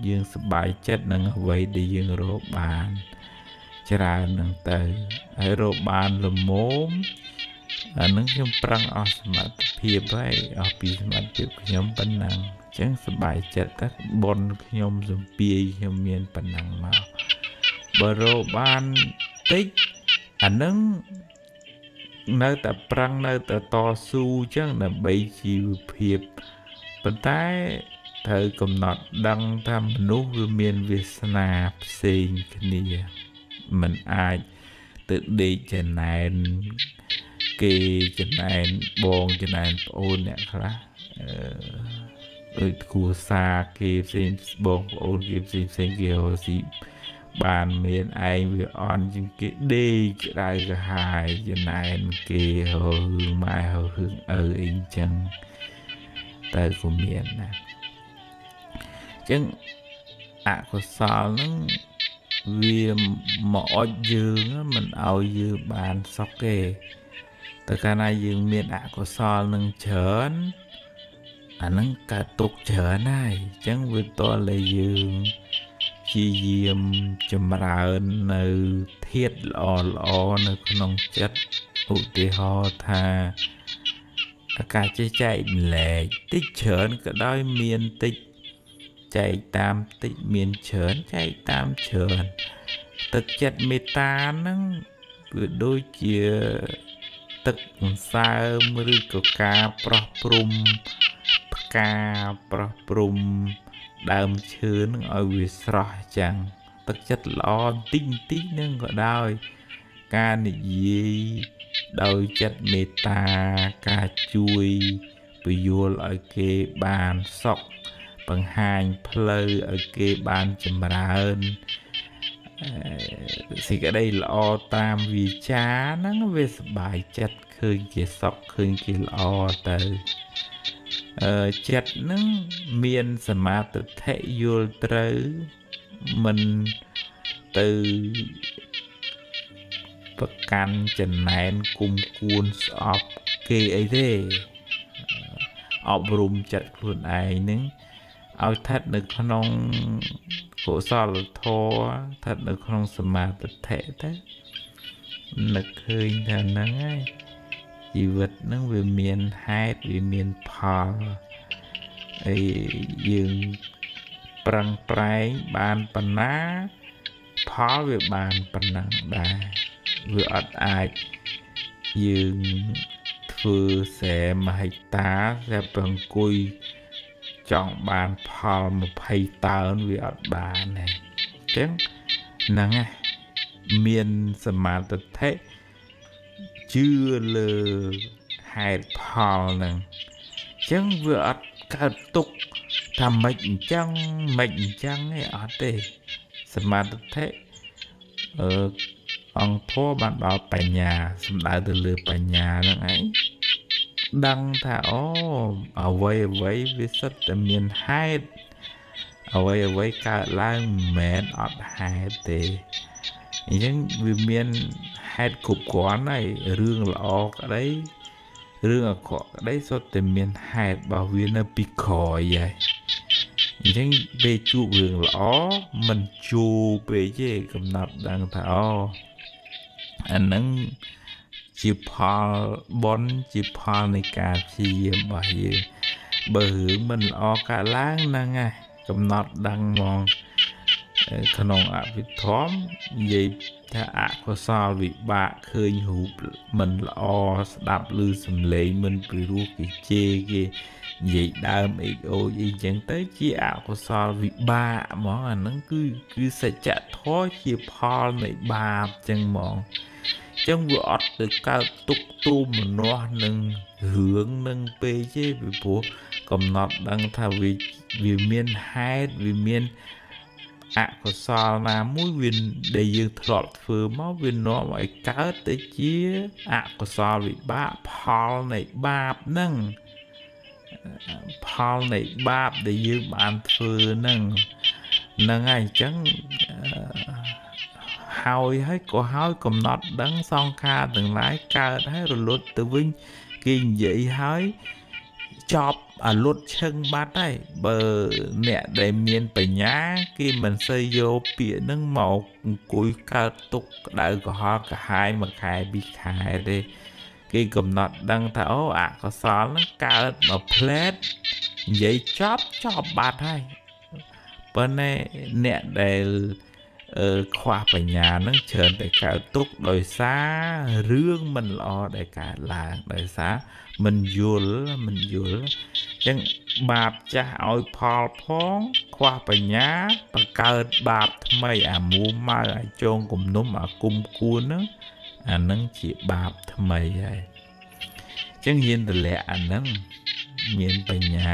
Speaker 1: យើងសប្បាយចិត្តនឹងអ្វីដែលយើងរកបានច្រើននឹងទៅហើយរកបានល្មមអានឹងខ្ញុំប្រឹងអស់សមត្ថភាពហើយអស់ពីសមត្ថភាពខ្ញុំប៉ុណ្ណឹងអញ្ចឹងសប្បាយចិត្តតែបុណ្យខ្ញុំសំពាយខ្ញុំមានប៉ុណ្ណឹងមកបើរកបានតិចអានឹងនៅតែប្រឹងនៅតែតស៊ូអញ្ចឹងដើម្បីជីវភាពប៉ុន្តែត្រូវកំណត់ដឹងថាមនុស្សវាមានវាសនាផ្សេងគ្នាมันអាចទៅដេកចំណែនគេចំណែនបងចំណែនប្អូនអ្នកខ្លះដូចគ្រួសារគេផ្សេងបងប្អូនគេផ្សេងគេរកស៊ីបានមានឯងវាអន់ជាងគេដេកក្តៅក្រហាយចំណែនគេហឺម៉ែហឺអីអញ្ចឹងតែក៏មានណាអញ្ចឹងអកុសលហ្នឹងវាមកអុចយើងមិនឲ្យយើងបានសុខទេតែកាលណាយើងមានអកុសលនឹងច្រើនអាហ្នឹងកើតទុកច្រើនហើយអញ្ចឹងវាតតែយើងព្យាយាមចម្រើននៅធាតុល្អនៅក្នុងចិត្តឧទាហរណ៍ថាការចេះចែកម្លែកតិចច្រើនក៏ដោយមានតិចចែកតាមតិចមានច្រើនចែកតាមច្រើនទឹកចិត្តមេត្តាហ្នឹងវាដូចជាទឹកអង្សើមឬក៏ការប្រោះព្រំផ្កាប្រោះព្រំដើមឈើនឹងឲ្យវាស្រស់ចឹងទឹកចិត្តល្អបន្តិចហ្នឹងក៏ដោយការនិយាយដោយចិត្តមេត្តាការជួយពយល់ឲ្យគេបានសុខបង្ហាញផ្លូវឲ្យគេបានចម្រើនសេចក្តីល្អតាមវាចាហ្នឹងវាសប្បាយចិត្តឃើញគេសុខឃើញគេល្អទៅ ចិត្តនឹងមានសមាធិយល់ត្រូវមិនទៅប្រកាន់ចំណែនគុំគួនស្អប់គេអីទេអប់រំចិត្តខ្លួនឯងនឹងឲ្យស្ថិតនៅក្នុងកុសលធម៌ស្ថិតនៅក្នុងសមាធិទៅនឹកឃើញថាហ្នឹងហើយជីវិតហ្នឹងវាមានហេតុវាមានផលហើយយើងប្រឹងប្រែងបានប៉ុណ្ណាផលវាបានប៉ុណ្ណឹងដែរវាអត់អាចយើងធ្វើសែមហិតាតែប្រអង្គុយចង់បានផល20តើនវាអត់បានទេអញ្ចឹងហ្នឹងឯងមានសមាធិជឿលើហេតុផលហ្នឹងអញ្ចឹងវាអត់កើតទុកថាម៉េចអញ្ចឹងឯអត់ទេសមាធិអង្គធម៌បានដល់បញ្ញាសំដៅទៅលើបញ្ញាហ្នឹងឯងដឹងថាអូអ្វីវាសិតតែមានហេតុអ្វីកើតឡើងមិនមែនអត់ហេតុទេអញ្ចឹងវាមានហេតុគ្រប់គ្រាន់ហើយរឿងល្អក្តីរឿងអាក្រក់ក្តីសុទ្ធតែមានហេតុរបស់វានៅពីក្រោយហើយអញ្ចឹងពេលជួបរឿងល្អមិនជួបពេកទេកំណត់ដឹងថាអូអាហ្នឹងជាផលបុណ្យជាផលនៃការព្យាយាមរបស់យើងបើរឿងមិនល្អកើតឡើងហ្នឹងឯងកំណត់ដឹងហ្មងក្នុងអភិធម្មនិយាយថាអកុសលវិបាកឃើញរូបមិនល្អស្ដាប់ឮសំឡេងមិនពីរោះគេជេរគេនិយាយដើមអេកអូចអីចឹងទៅជាអកុសលវិបាកហ្មងអាហ្នឹងគឺសច្ចធម៌ជាផលនៃបាបចឹងហ្មងចឹងវាអត់ទៅកើតទុកទូមនោះនឹងរឿងនឹងពេកទេពីព្រោះកំណត់ដឹងថាវាមានហេតុវាមានអកុសលណាមួយវាដែលយើងធ្លាប់ធ្វើមកវានាំឲ្យកើតទៅជាអកុសលវិបាកផលនៃបាបហ្នឹងផលនៃបាបដែលយើងបានធ្វើហ្នឹងហើយអញ្ចឹងហើយក៏ហើយកំណត់ដឹងសង្ខារទាំងឡាយកើតហើយរលត់ទៅវិញគេនិយាយហើយចប់អាលុតឈឹងបាត់ហើយបើអ្នកដែលមានបញ្ញាគេមិនសូវយកពាក្យហ្នឹងមកអង្គុយកើតទុកក្តៅក្រហល់កាហាយមួយខែពីរខែទេគេកំណត់ដឹងថាអូអកុសលហ្នឹងកើតមកផ្លែតនិយាយចប់បាត់ហើយប៉ុន្តែអ្នកដែលខ្វះបញ្ញាហ្នឹងច្រើនតែកើតទុកដោយសាររឿងមិនល្អដែលកើតឡើងដោយសារមិនយល់អញ្ចឹងបាបចាស់ឲ្យផលផងខ្វះបញ្ញាបង្កើតបាបថ្មីអាមួម៉ៅអាចចងគំនុំអាគុំគួនហ្នឹងអាហ្នឹងជាបាបថ្មីហើយអញ្ចឹងហ៊ានទម្លាក់អាហ្នឹងមានបញ្ញា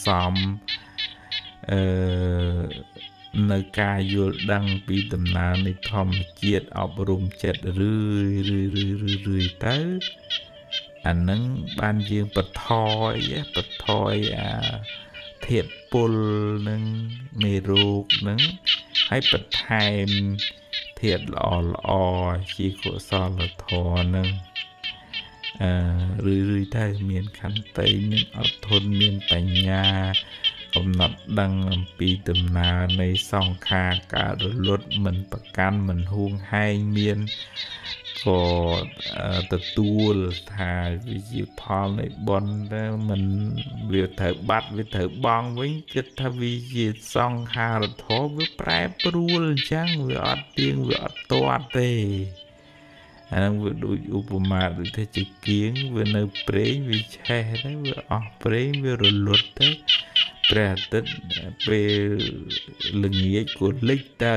Speaker 1: សំនៅការយល់ដឹងពីដំណើរនៃធម្មជាតិអប់រំចិត្តរឿយទៅអានឹងបានយើងបថយអាធាតុពុលនឹងមេរោគនឹងហើយបន្ថែមធាតុល្អជាកុសលធម៌នឹងរឿយទៅមានខន្តីមានអត់ធន់មានបញ្ញាកំណត់ដឹងអំពីដំណើរនៃសង្ខារការរលត់មិនប្រកាន់មិនហួងហែងមានក៏ទទួលថាវាជាផលនៃបុណ្យតែមិនវាត្រូវបាត់វាត្រូវបង់វិញគិតថាវាជាសង្ខារធម៌វាប្រែប្រួលអញ្ចឹងវាអត់ទៀងវាអត់ទាត់ទេអានឹងវាដូចឧបមាដូចថាជាគៀងវានៅព្រេងវាឆេះទៅវាអស់ព្រេងវារលត់ទៅព្រះអាទិត្យពេលល្ងាចក៏លិចទៅ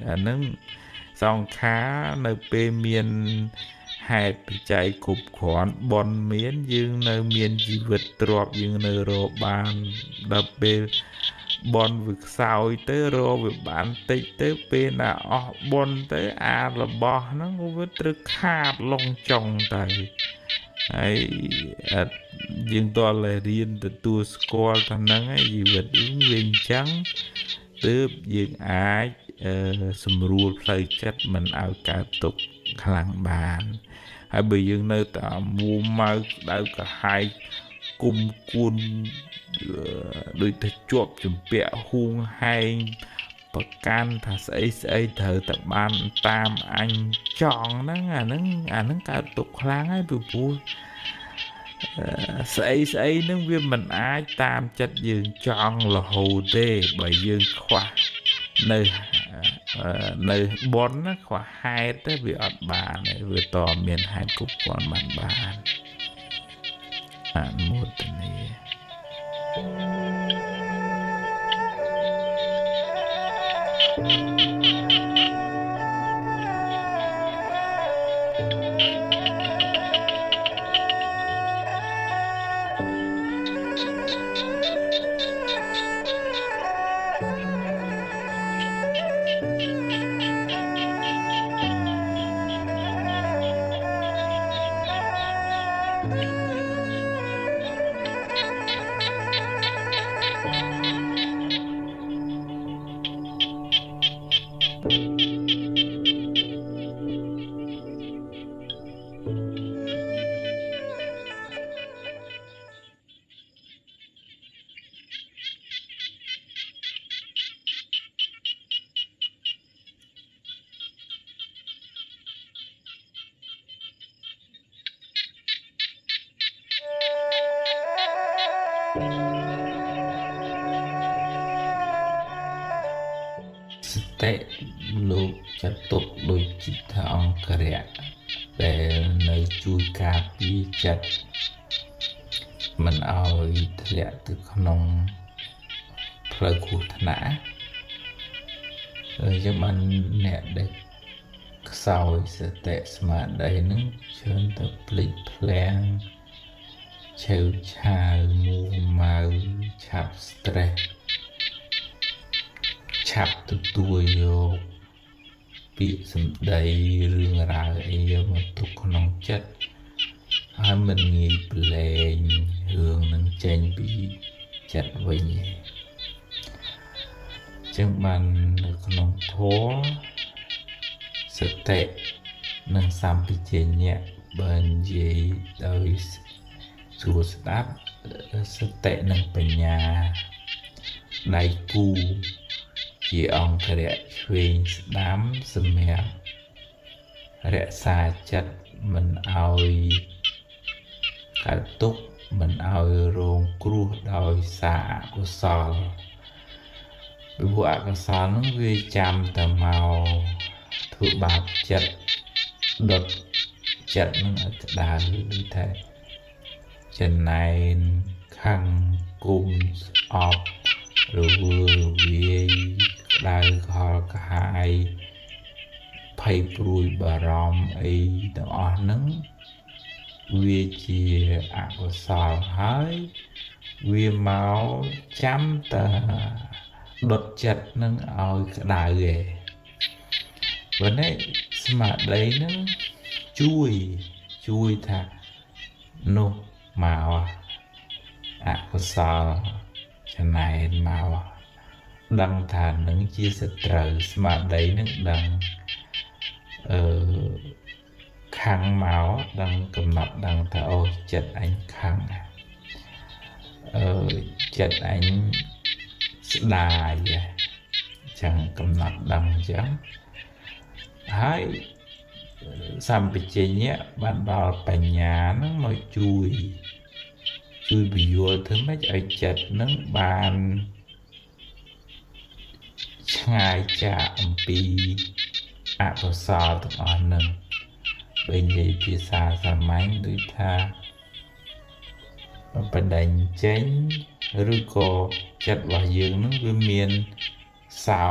Speaker 1: អាហ្នឹងសង្ខារនៅពេលមានហេតុបច្ច័យគ្រប់គ្រាន់បនមានយើងនៅមានជីវិតទ្រព្យយើងនៅរកបានដល់ពេលបនវាខ្សោយទៅរកវាបានតិចទៅពេលណាអស់បនទៅអារបស់ហ្នឹងវាត្រូវខាតឡងចុងទៅ ហើយអត់យើងតលរៀនទទួលស្គាល់តាមហ្នឹងហើយជីវិតយើងវាអញ្ចឹងទើបយើងអាចសម្រួលផ្លូវចិត្តមិនឲ្យកើតទុក្ខខ្លាំងបានហើយបើយើងនៅតែមួម៉ៅក្តៅក្រហាយគុំគួនដូចតែជាប់ជំពាក់ហួងហែងប្រកាន់ថាស្អីត្រូវតែបានតាមអញចង់ហ្នឹងអាហ្នឹងកើតទុក្ខខ្លាំងហើយពីព្រោះស្អីហ្នឹងវាមិនអាចតាមចិត្តយើងចង់រហូតទេបើយើងខ្វះនៅបនណាខ្វះហេតុទេវាអត់បានទេវាតមានហេតុគ្រប់គ្រាន់បានអនុមោទនា សតិលោកចាត់ទុកដូចជាថាអង្គរៈដែលនៅជួយការពារចិត្តមិនឲ្យធ្លាក់ទៅក្នុងផ្លូវគ្រោះថ្នាក់យើងបានអ្នកដែលខ្សោយសតិស្មារតីនឹងច្រើនទៅភ្លេចភ្លាំងឆេវឆាវមួម៉ៅឆាប់ stress ឆាប់ទទួលយកពាក្យសម្ដីរឿងរ៉ាវអីយកមកទុកក្នុងចិត្តហើយមិនងាយប្រឡែងរឿងនឹងចេញពីចិត្តវិញទេចឹងបាននៅក្នុងធម៌សតិនិងសម្បជញ្ញៈបើនិយាយដោយស្រួលស្ដាប់សតិនិងបញ្ញាដៃគូជាអង្គរៈឆ្វេងស្ដាំសម្រាប់រក្សាចិត្តមិនឲ្យកើតទុក្ខមិនឲ្យរងគ្រោះដោយសារអកុសលពីព្រោះអកុសលហ្នឹងវាចាំតែមកធ្វើបាបចិត្តដុតចិត្តហ្នឹងឲ្យក្តៅដូចថាចំណែនខឹងគុំស្អប់រវើរវាយក្តៅកហល់កាហាយភ័យព្រួយបារម្ភអីទាំងអស់ហ្នឹងវាជាអកុសលហើយវាមកចាំតែដុតចិត្តនឹងឲ្យក្តៅឯងวันนี้ស្មារតីនឹងជួយថានោះមកអកុសលចំណែនមកដឹងថានឹងជាសត្រូវស្មារតីនឹងដឹងខាងមកដឹងកំណត់ដឹងថាអូចិត្តអញខាងចិត្តអញស្ដាយចឹងកំណត់ដឹងចឹងហើយសម្បជញ្ញៈបានដល់បញ្ញានឹងមកជួយពន្យល់ធ្វើម៉េចឲ្យចិត្តនឹងបានឆ្ងាយចាកអំពីអកុសលទាំងអស់នឹងបើនិយាយភាសាសាមញ្ញដូចថាបដិញ្ញចេញឬក៏ចិត្តរបស់យើងនឹងវាមានសោ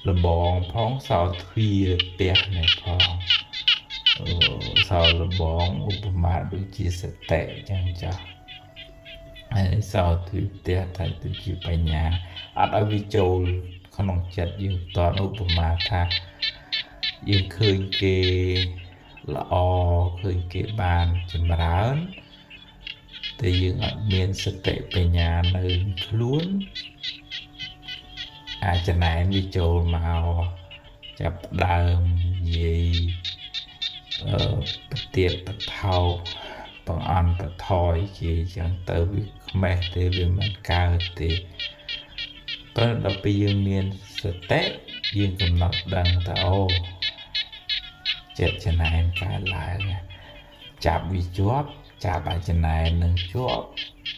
Speaker 1: លបងផងសោទ្វារផ្ទះនេះផងសោលបងឧបមាដូចជាសតិចឹងចាស់ហើយសោទ្វារផ្ទះតែទៅជាបញ្ញាអត់ឲ្យវាចូលក្នុងចិត្តយើងតឧបមាថាយើងឃើញគេ ល្អឃើញគេបានចម្រើនតែយើងអត់មានសតិបញ្ញានៅខ្លួនអាចចំណែនវាចូលមកចាប់ដើមនិយាយប្រទៀបប្រថោបង្អន់ប្រថយគេចឹងទៅវាខ្មេះទេវាមិនកើតទេព្រោះដល់ពេលយើងមានសតិយើងកំណត់ដឹងថាអូចិត្តចំណែនកើតឡើងចាប់វាជាប់ចាប់អាចចំណែននឹងជាប់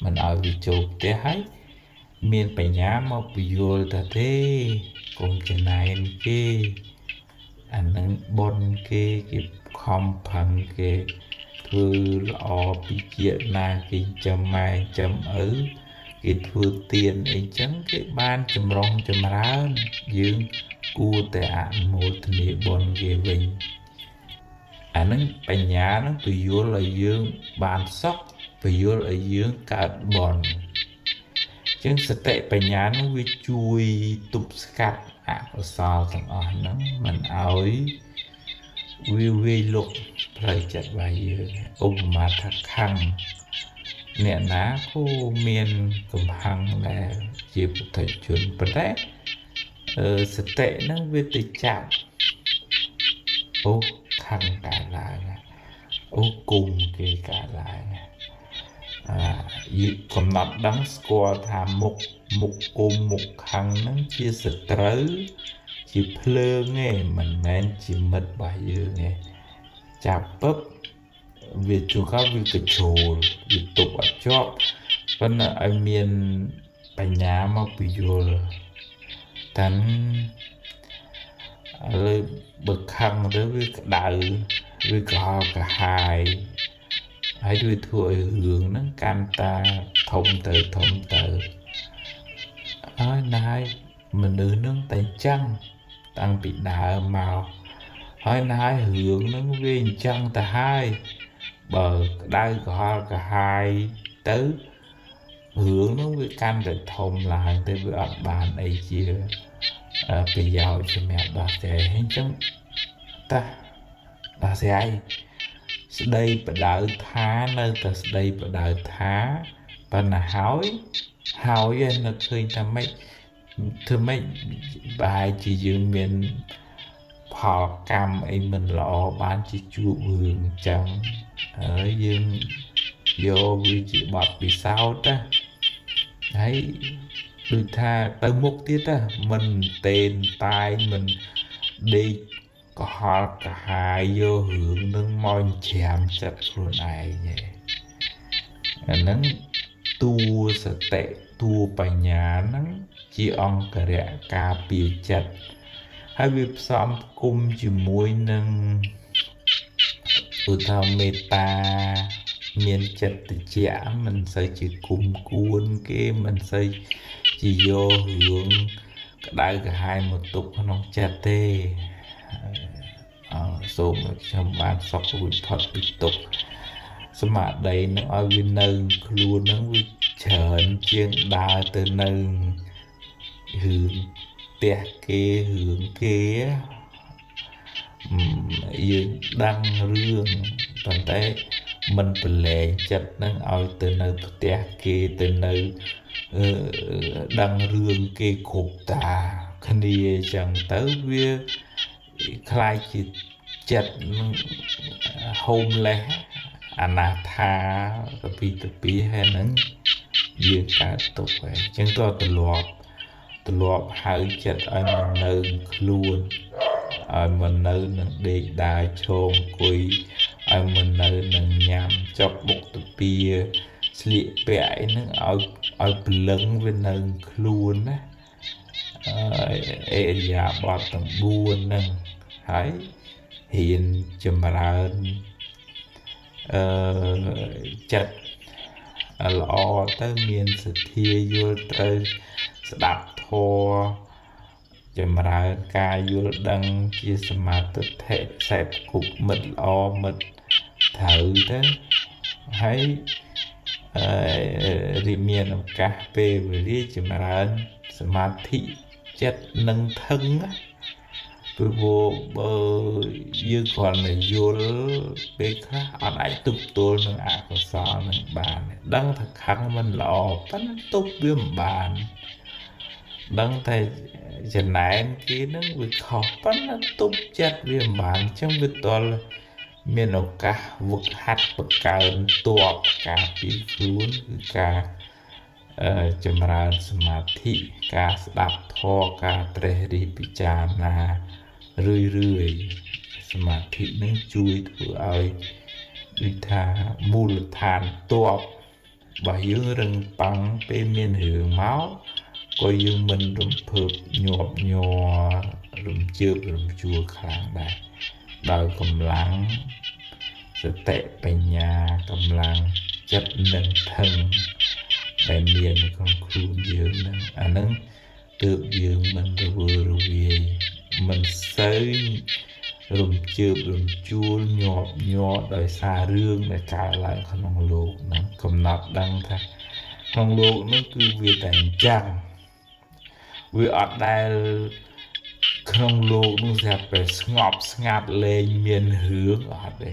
Speaker 1: មិនឲ្យវាចូលផ្ទះហើយមានបញ្ញាមកពយល់ថាទេគុំចំណែនគេអានឹងបុណ្យគេខំប្រឹងគេធ្វើល្អពីជាតិណាគេចាំម៉ែចាំឪគេធ្វើទានអីចឹងគេបានចម្រុងចម្រើនយើងគួរតែអនុមោទនាបុណ្យគេវិញអានឹងបញ្ញានឹងពយល់ឲ្យយើងបានសុខពយល់ឲ្យយើងកើតបុណ្យចឹងសតិបញ្ញានឹងវាជួយទប់ស្កាត់អកុសលទាំងអស់ហ្នឹងមិនឲ្យវាវាយលុកផ្លូវចិត្តរបស់យើងឧបមាថាខੰអ្នកណាគូមានកំហឹងដែរជាពុទ្ធជនប៉ុន្តែសតិហ្នឹងវាទៅចាប់អូខੰកើតឡើងអូគុំគេកើតឡើងយើងកំណត់ដឹងស្គាល់ថាមុខគុំមុខខੰហ្នឹងជាសត្រូវជាភ្លើងឯងមិនមែនជាមិត្តរបស់យើងឯងចាប់ពឹបវាជួកវាកជ្រោលវាទប់អត់ជាប់ប៉ុន្តែឲ្យមានបញ្ញាមកពយល់តាំងឥឡូវបើខੰទៅវាក្តៅវាកុហកកាហាយហើយវាធ្វើឲ្យរឿងហ្នឹងកាន់តាធំទៅហើយណាយមនុស្សហ្នឹងតែចឹងតាំងពីដើមមកហើយណាយរឿងហ្នឹងវាអញ្ចឹងទៅហើយបើក្តៅកុហកកាហាយទៅរឿងហ្នឹងវាកាន់តែធំឡើងទៅវាអត់បានអីជាប្រយោជន៍សម្រាប់ដោះស្រាយអញ្ចឹងតាដោះស្រាយស្ដីបដៅថានៅតែស្ដីបដៅថាប៉ុន្តែហើយនៅឃើញថាម៉េចធ្វើម៉េចប្រហែលជាយើងមានផលកម្មអីមិនល្អបានជាជួបរឿងចឹងហើយយើងយកវាជាបទពិសោធន៍ហើយដូចថាទៅមុខទៀតមិនតេនតាយមិនដេកកុហកកាហាយយករឿងនឹងមកច្រាមចិត្តខ្លួនឯងអាហ្នឹងតួសតិតួបញ្ញាហ្នឹងជាអង្គរៈការពារចិត្តហើយវាផ្សំគុំជាមួយនឹងឧទាហរណ៍មេត្តាមានចិត្តត្រជាក់មិនសូវជាគុំគួនគេមិនសូវជាយករឿងក្តៅក្រហាយមកទុកក្នុងចិត្តទេសូមខ្ញុំបានសុខរួចផុតពីទុក្ខស្មារតីនឹងឲ្យវានៅខ្លួននឹងវាច្រើនជាងដើរទៅនៅរឿងផ្ទះគេរឿងគេយើងដឹងរឿងប៉ុន្តែមិនប្រឡែងចិត្តនឹងឲ្យទៅនៅផ្ទះគេទៅនៅដឹងរឿងគេគ្រប់តាគ្នាអញ្ចឹងទៅវាខ្លាយជាចិត្តនឹង homeless អនាថាទៅពីហើយហ្នឹងយើងកើតទុកហើយអញ្ចឹងទៅទលាប់ហៅចិត្តឲ្យមកនៅខ្លួនឲ្យមកនៅនឹងដេកដើរឈរអង្គុយឲ្យមកនៅនឹងញ៉ាំចុកបុកទៅពីស្លៀកពាក់អីហ្នឹងឲ្យព្រលឹងវានៅខ្លួនណាអេរិយាបថទាំង4ហ្នឹងហើយហ៊ានចម្រើនចិត្តល្អទៅមានសទ្ធាយល់ត្រូវស្ដាប់ធម៌ចម្រើនការយល់ដឹងជាសមាធិសេពគប់មិត្តល្អមិត្តត្រូវទៅហើយរីមានឱកាសពេលវេលាចម្រើនសមាធិចិត្តនឹងថឹង ពីព្រោះបើយើងគ្រាន់តែយល់ពេលខ្លះអត់អាចទប់ទល់នឹងអកុសលនឹងបានដឹងថាខឹងមិនល្អប៉ុន្តែទប់វាមិនបានដឹងតែចំណែនគេនឹងវាខុសប៉ុន្តែទប់ចិត្តវាមិនបានអញ្ចឹងវាតល់មានឱកាសវឹកហាត់បង្កើនទ័ពការពីខ្លួនគឺការចម្រើនសមាធិការស្ដាប់ធម៌ការត្រេះរិះពិចារណារឿយសមាធិនឹងជួយធ្វើឲ្យដូចថាមូលដ្ឋានទ័ពរបស់យើងរឹងប៉ឹងពេលមានរឿងមកក៏យើងមិនរំភើបញាប់ញ័ររំជើបរំជួលខ្លាំងដែរដោយកម្លាំងសតិបញ្ញាកម្លាំងចិត្តនិងធឹងដែលមាននៅក្នុងខ្លួនយើងហ្នឹងអាហ្នឹងទើបយើងមិនរវើរវាយមិនសូវរំជើបរំជួលញាប់ញ័រដោយសាររឿងដែលកើតឡើងក្នុងលោកហ្នឹងកំណត់ដឹងថាក្នុងលោកនេះគឺវាតែអញ្ចឹងវាអត់ដែលក្នុងលោកនោះស្រាប់តែស្ងប់ស្ងាត់លែងមានរឿងអត់ទេ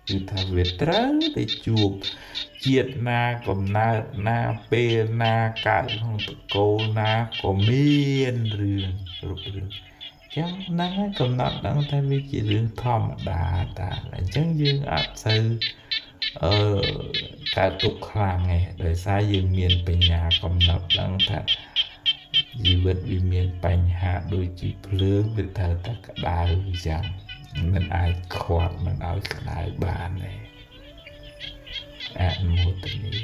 Speaker 1: គឺថាវាត្រូវតែជួបជាតិណាកំណើតណាពេលណាកើតក្នុងតកូលណាក៏មានរឿងគ្រប់រឿងចឹងហ្នឹងហើយកំណត់ដឹងថាវាជារឿងធម្មតាតាអញ្ចឹងយើងអត់សូវកើតទុកខ្លាំងឯងដោយសារយើងមានបញ្ញាកំណត់ដឹងថាជីវិតវាមានបញ្ហាដូចជាភ្លើងវាត្រូវតែក្តៅអញ្ចឹងមិនអាចខាត់មិនឲ្យក្តៅបានទេអនុមោទនា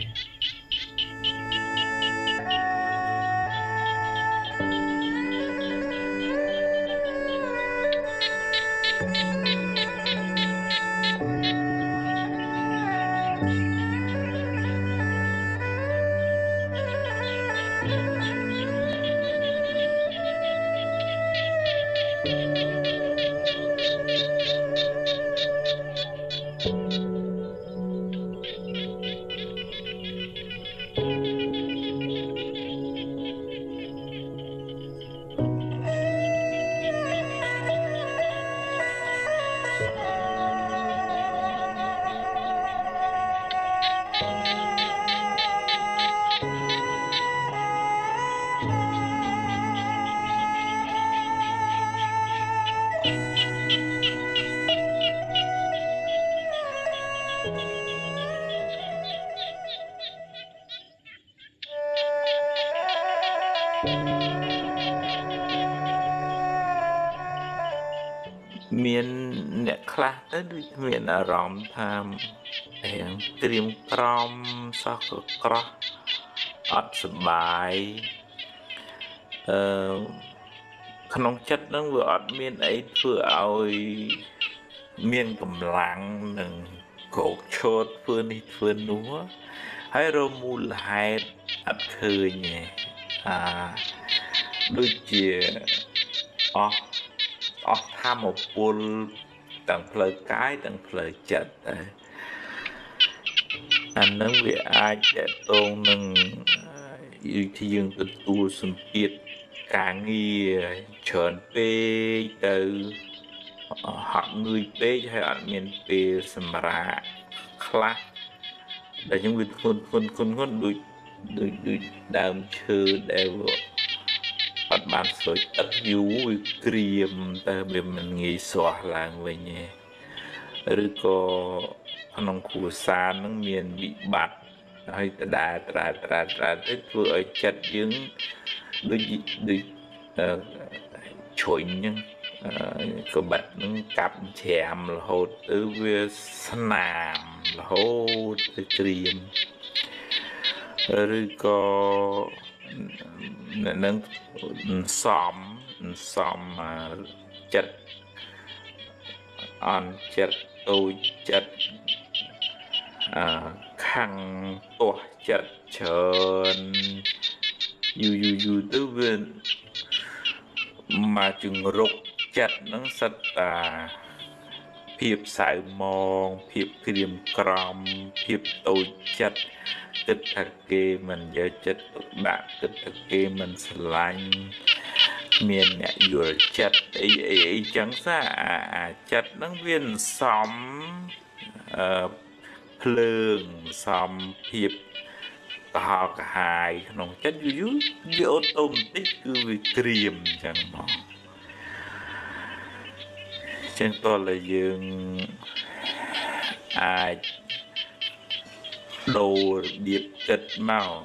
Speaker 1: មានអ្នកខ្លះទៅដូចមានអារម្មណ៍ថារៀងត្រៀមក្រំសោះក៏ក្រោះអត់សុបាយក្នុងចិត្តហ្នឹងវាអត់មានអីធ្វើឲ្យមានកម្លាំងនឹងកោកឈរធ្វើនេះធ្វើនោះហើយរមូលហេតុអត់ឃើញទេដូចជាអស់ធម៌ពលទាំងផ្លូវកាយទាំងផ្លូវចិត្តដែរអានឹងវាអាចតកតងនឹងយើងទទួលសម្ពាធការងារច្រើនពេកទៅហត់នឿយពេកហើយអត់មានពេលសម្រាកខ្លះតែយើងវាធ្ងន់ដូចដើមឈើដែលអត់បានស្រោចទឹកយូរវាក្រៀមតែវាមិនងាយស្រស់ឡើងវិញទេឬក៏ក្នុងគ្រួសារនឹងមានវិបត្តិហើយដដែលទៅធ្វើឲ្យចិត្តយើងដូចជ្រុញហ្នឹងក្បិតនឹងកាប់ច្រាមរហូតទៅវាស្នាមរហូតទៅក្រៀមឬក៏នឹងសំចិត្តអន់ចិត្តតូចចិត្តខាំងទាស់ចិត្តច្រើនយូរទៅវាមកជង្រុកចិត្តនឹងសិតតាភាពសៅមងភាពក្រៀមក្រំភាពតូចចិត្តគិតថាគេមិនយកចិត្តទុកដាក់គិតថាគេមិនស្រឡាញ់ miền nè vừa chặt ấy chẳng xa chặt nó viên xóm phường xóm hiệp họ cả hai nó chất dưới dưới ô tô tích cứ vì kiềm chẳng mong chẳng to là dương ai đồ điệp chất màu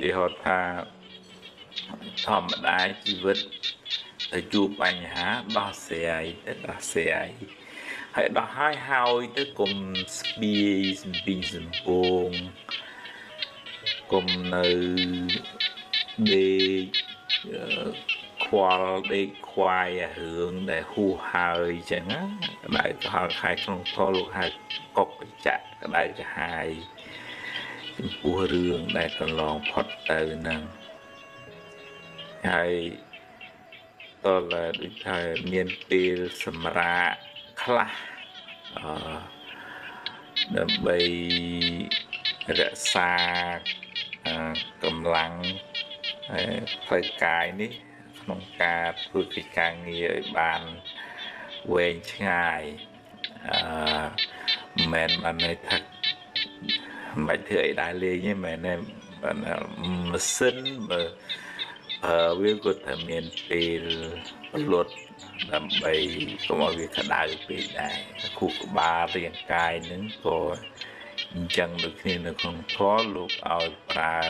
Speaker 1: thì họ tha thòm đai chi vật để chụp ảnh há đo xe ấy hãy đo hai hao tới cùng space bình dân buông cùng nơi để khoai hướng để hù hơi chẳng á đại họ khai không có lúc hai cọc chặt đại hai bùa rương đại còn lòng phật từ năng hay tôi là được thời miền tây Samara khla để bay rẽ xa cầm lăng phải cài ní không ca vừa cái càng nghĩa bàn quen ngày men mà này thật mày thưa đại lý như mày này mà sinh mà với cuộc thẩm miền tây luật làm bày có mọi việc thật đại bị đại khu ba riêng cài nứng rồi chẳng được khi nó không có lúc ở pra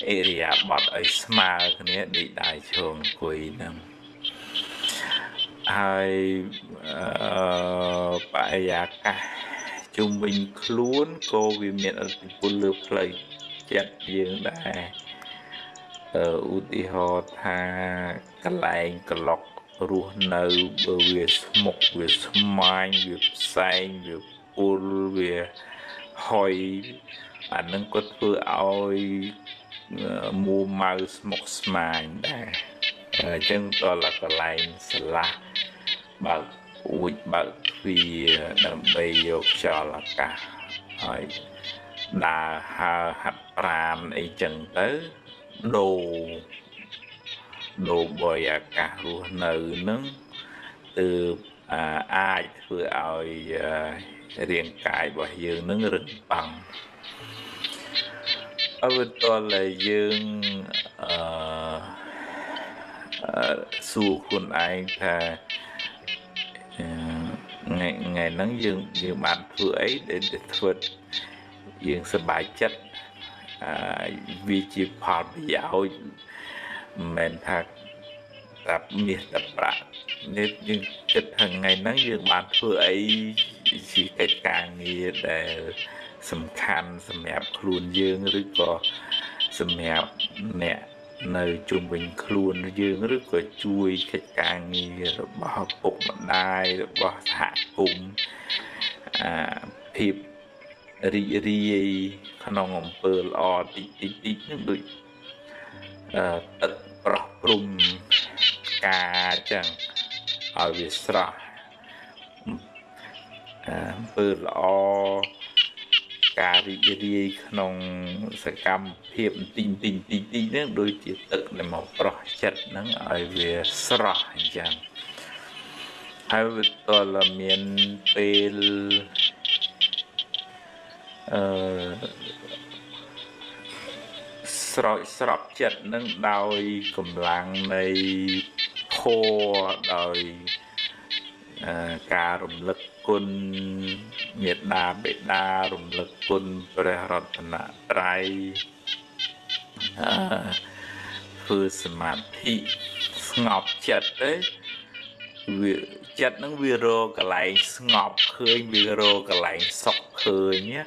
Speaker 1: area bọt ở smart cái này đi đại trường quỳ nằm hai bài giá cả trung bình luôn cô vì miền ở quân lược play chết dương đại ưu tí họ tha cái lạnh cái lọc ruột nâu về smog về smile về xanh về pull về hồi anh nâng có thưa oi mua màu smog smile đây chân to là cái lạnh sla bạc ui bạc vì đầm bay vô cho là cả rồi đã hạt ram ấy chân tới đồ bồi cả ruột nâu nâng từ ai vừa oi riêng cái bởi dương nâng rừng bằng ở bên tôi là dương su khuôn anh thà ngày nắng dương bạn thừa ấy để thuật dương sơ bài chất vì chỉ phạt giáo mình thật tập miệt tập bạn nên nhưng chất hàng ngày nắng dương bạn thừa ấy chỉ cái càng nghĩa để sầm khăn sầm hẹp luôn dương rồi có sầm hẹp nè nơi trung bình luôn dương rất là chui cái càng nghĩa rồi bỏ cục đai rồi bỏ hạ cùng phim ri khăn ông bờ lò tí nước đôi tật bỏ rung cà chẳng ở việt sra bờ lò cà ri khăn ông sẽ cầm phim tí nước đôi chỉ tự là một bỏ chất nó ở việt sra chẳng hai tôi là miền tây sọp chất nâng đôi cầm lăng này khô đôi ca rùm lực quân nhiệt đà bệ đà rùm lực quân bè rọt nạ trai phư smart thị ngọc chất đấy chất nó video cái lại ngọc khơi video cái lại sọc khơi nhé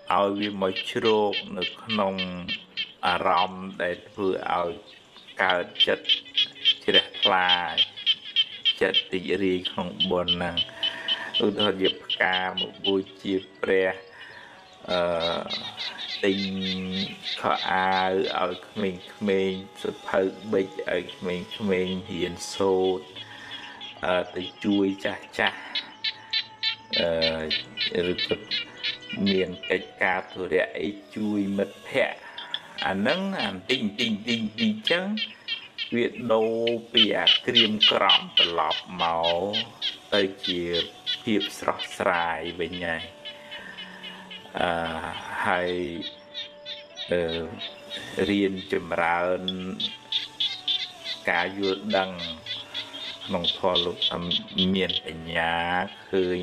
Speaker 1: ao vì mọi chiro được nông rom để vừa ao cao chất chỉ để là chất tỷ ri không buồn năng tôi thôi dịp ca một buổi chiều pre tình khó ai ở mình sự thật bây ở mình hiện số từ chui cha rồi miền cái ca thôi đấy chui mất hẹ អាហ្នឹងអាទីចឹងវាដូរពីអាក្រៀមក្រំត្រឡប់មកទៅជាភាពស្រស់ស្រាយវិញហើយហើយរៀនចម្រើនការយល់ដឹងក្នុងធម៌លោកមានបញ្ញាឃើញ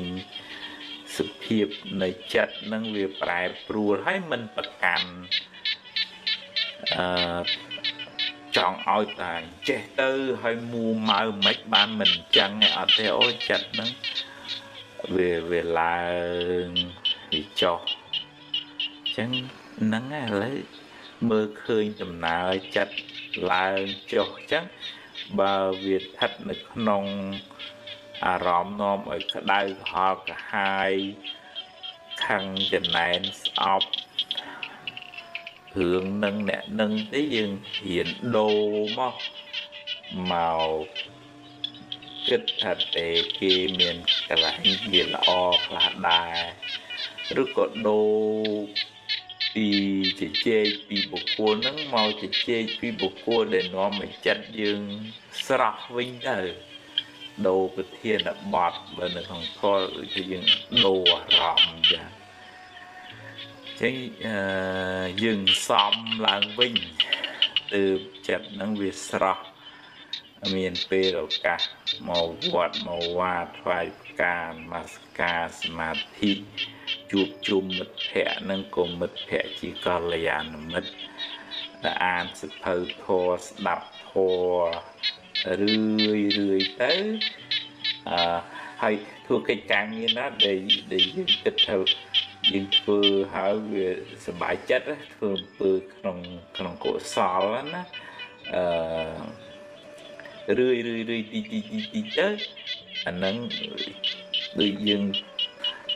Speaker 1: សភាពនៃចិត្តនឹងវាប្រែប្រួលហើយមិនប្រកាន់ចង់ឲ្យតែចេះទៅហើយមួម៉ៅមិនបានមិនចឹងឯអត់ទេអូចិត្តហ្នឹងវាឡើងវាចុះចឹងហ្នឹងឥឡូវមើលឃើញដំណើរចិត្តឡើងចុះចឹងបើវាស្ថិតនៅក្នុងអារម្មណ៍នាំឲ្យក្តៅក្រហល់ក្រហាយខឹងចំណែនស្អប់រឿងនឹងអ្នកនឹងទេយើងហ៊ានដូរមកគិតថាតែគេមានកន្លែងវាល្អខ្លះដែរឬក៏ដូរពីជជែកពីបុគ្គលហ្នឹងមកជជែកពីបុគ្គលដែលនាំឲ្យចិត្តយើងស្រស់វិញទៅដូរប្រធានបទបើនៅក្នុងធម៌គឺយើងដូរអារម្មណ៍ចាចឹងយើងសំឡើងវិញទើបចិត្តហ្នឹងវាស្រស់មានពេលឱកាសមកវត្តមកវាថ្វាយផ្កានមាសការសមាធិជួបជុំមិត្តភ័ក្តិនិងក៏មិត្តភ័ក្តិជាកល្យាណមិត្តដែលអានសភៅធម៌ស្ដាប់ធម៌រឿយទៅហើយធ្វើកិច្ចការងារណាដែលយើងគិតថាយើងធ្វើហើយវាសប្បាយចិត្តធ្វើអំពើក្នុងកុសលណារឿយទីទៅអាហ្នឹងដូចយើង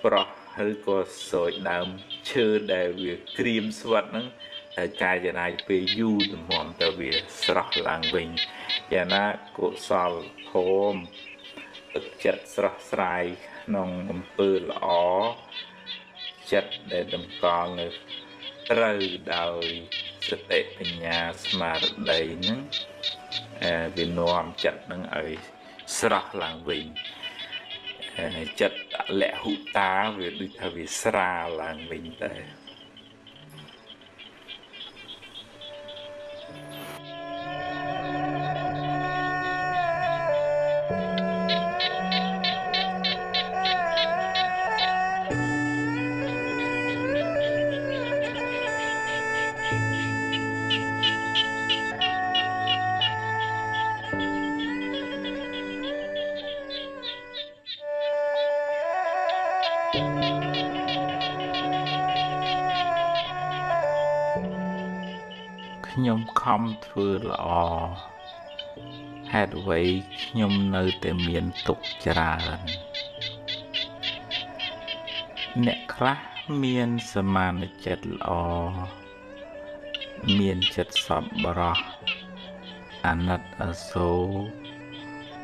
Speaker 1: ប្រោះឬក៏ស្រោចដើមឈើដែលវាក្រៀមស្វិតហ្នឹងតែកាយចំណាយពេលយូរទំនំទៅវាស្រស់ឡើងវិញយ៉ាងណាកុសលធម៌ទឹកចិត្តស្រស់ស្រាយក្នុងអំពើល្អចិត្តដែលតម្កល់នៅត្រូវដោយសតិបញ្ញាស្មារតីហ្នឹងវានាំចិត្តហ្នឹងឲ្យស្រស់ឡើងវិញចិត្តលហុតាវាដូចថាវាស្រាលឡើងវិញទៅខ្ញុំខំធ្វើល្អហេតុអ្វីខ្ញុំនៅតែមានទុក្ខច្រើនអ្នកខ្លះមានសមានចិត្តល្អមានចិត្តសប្បុរសអាណិតអាសូរ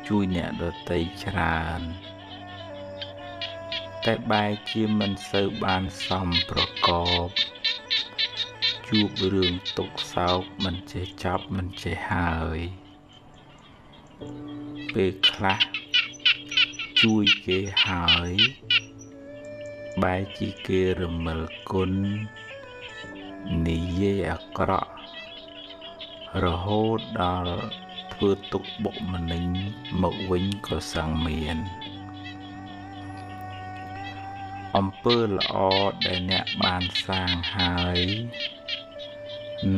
Speaker 1: ជួយអ្នកដទៃច្រើនតែបែរជាមិនសូវបានសមប្រកបជួបរឿងទុក្ខសោកមិនចេះចប់មិនចេះហើយពេលខ្លះជួយគេហើយបែរជាគេរមិលគុណនិយាយអាក្រក់រហូតដល់ធ្វើទុក្ខបុកម្នេញមកវិញក៏សឹងមានអំពើល្អដែលអ្នកបានសាងហើយ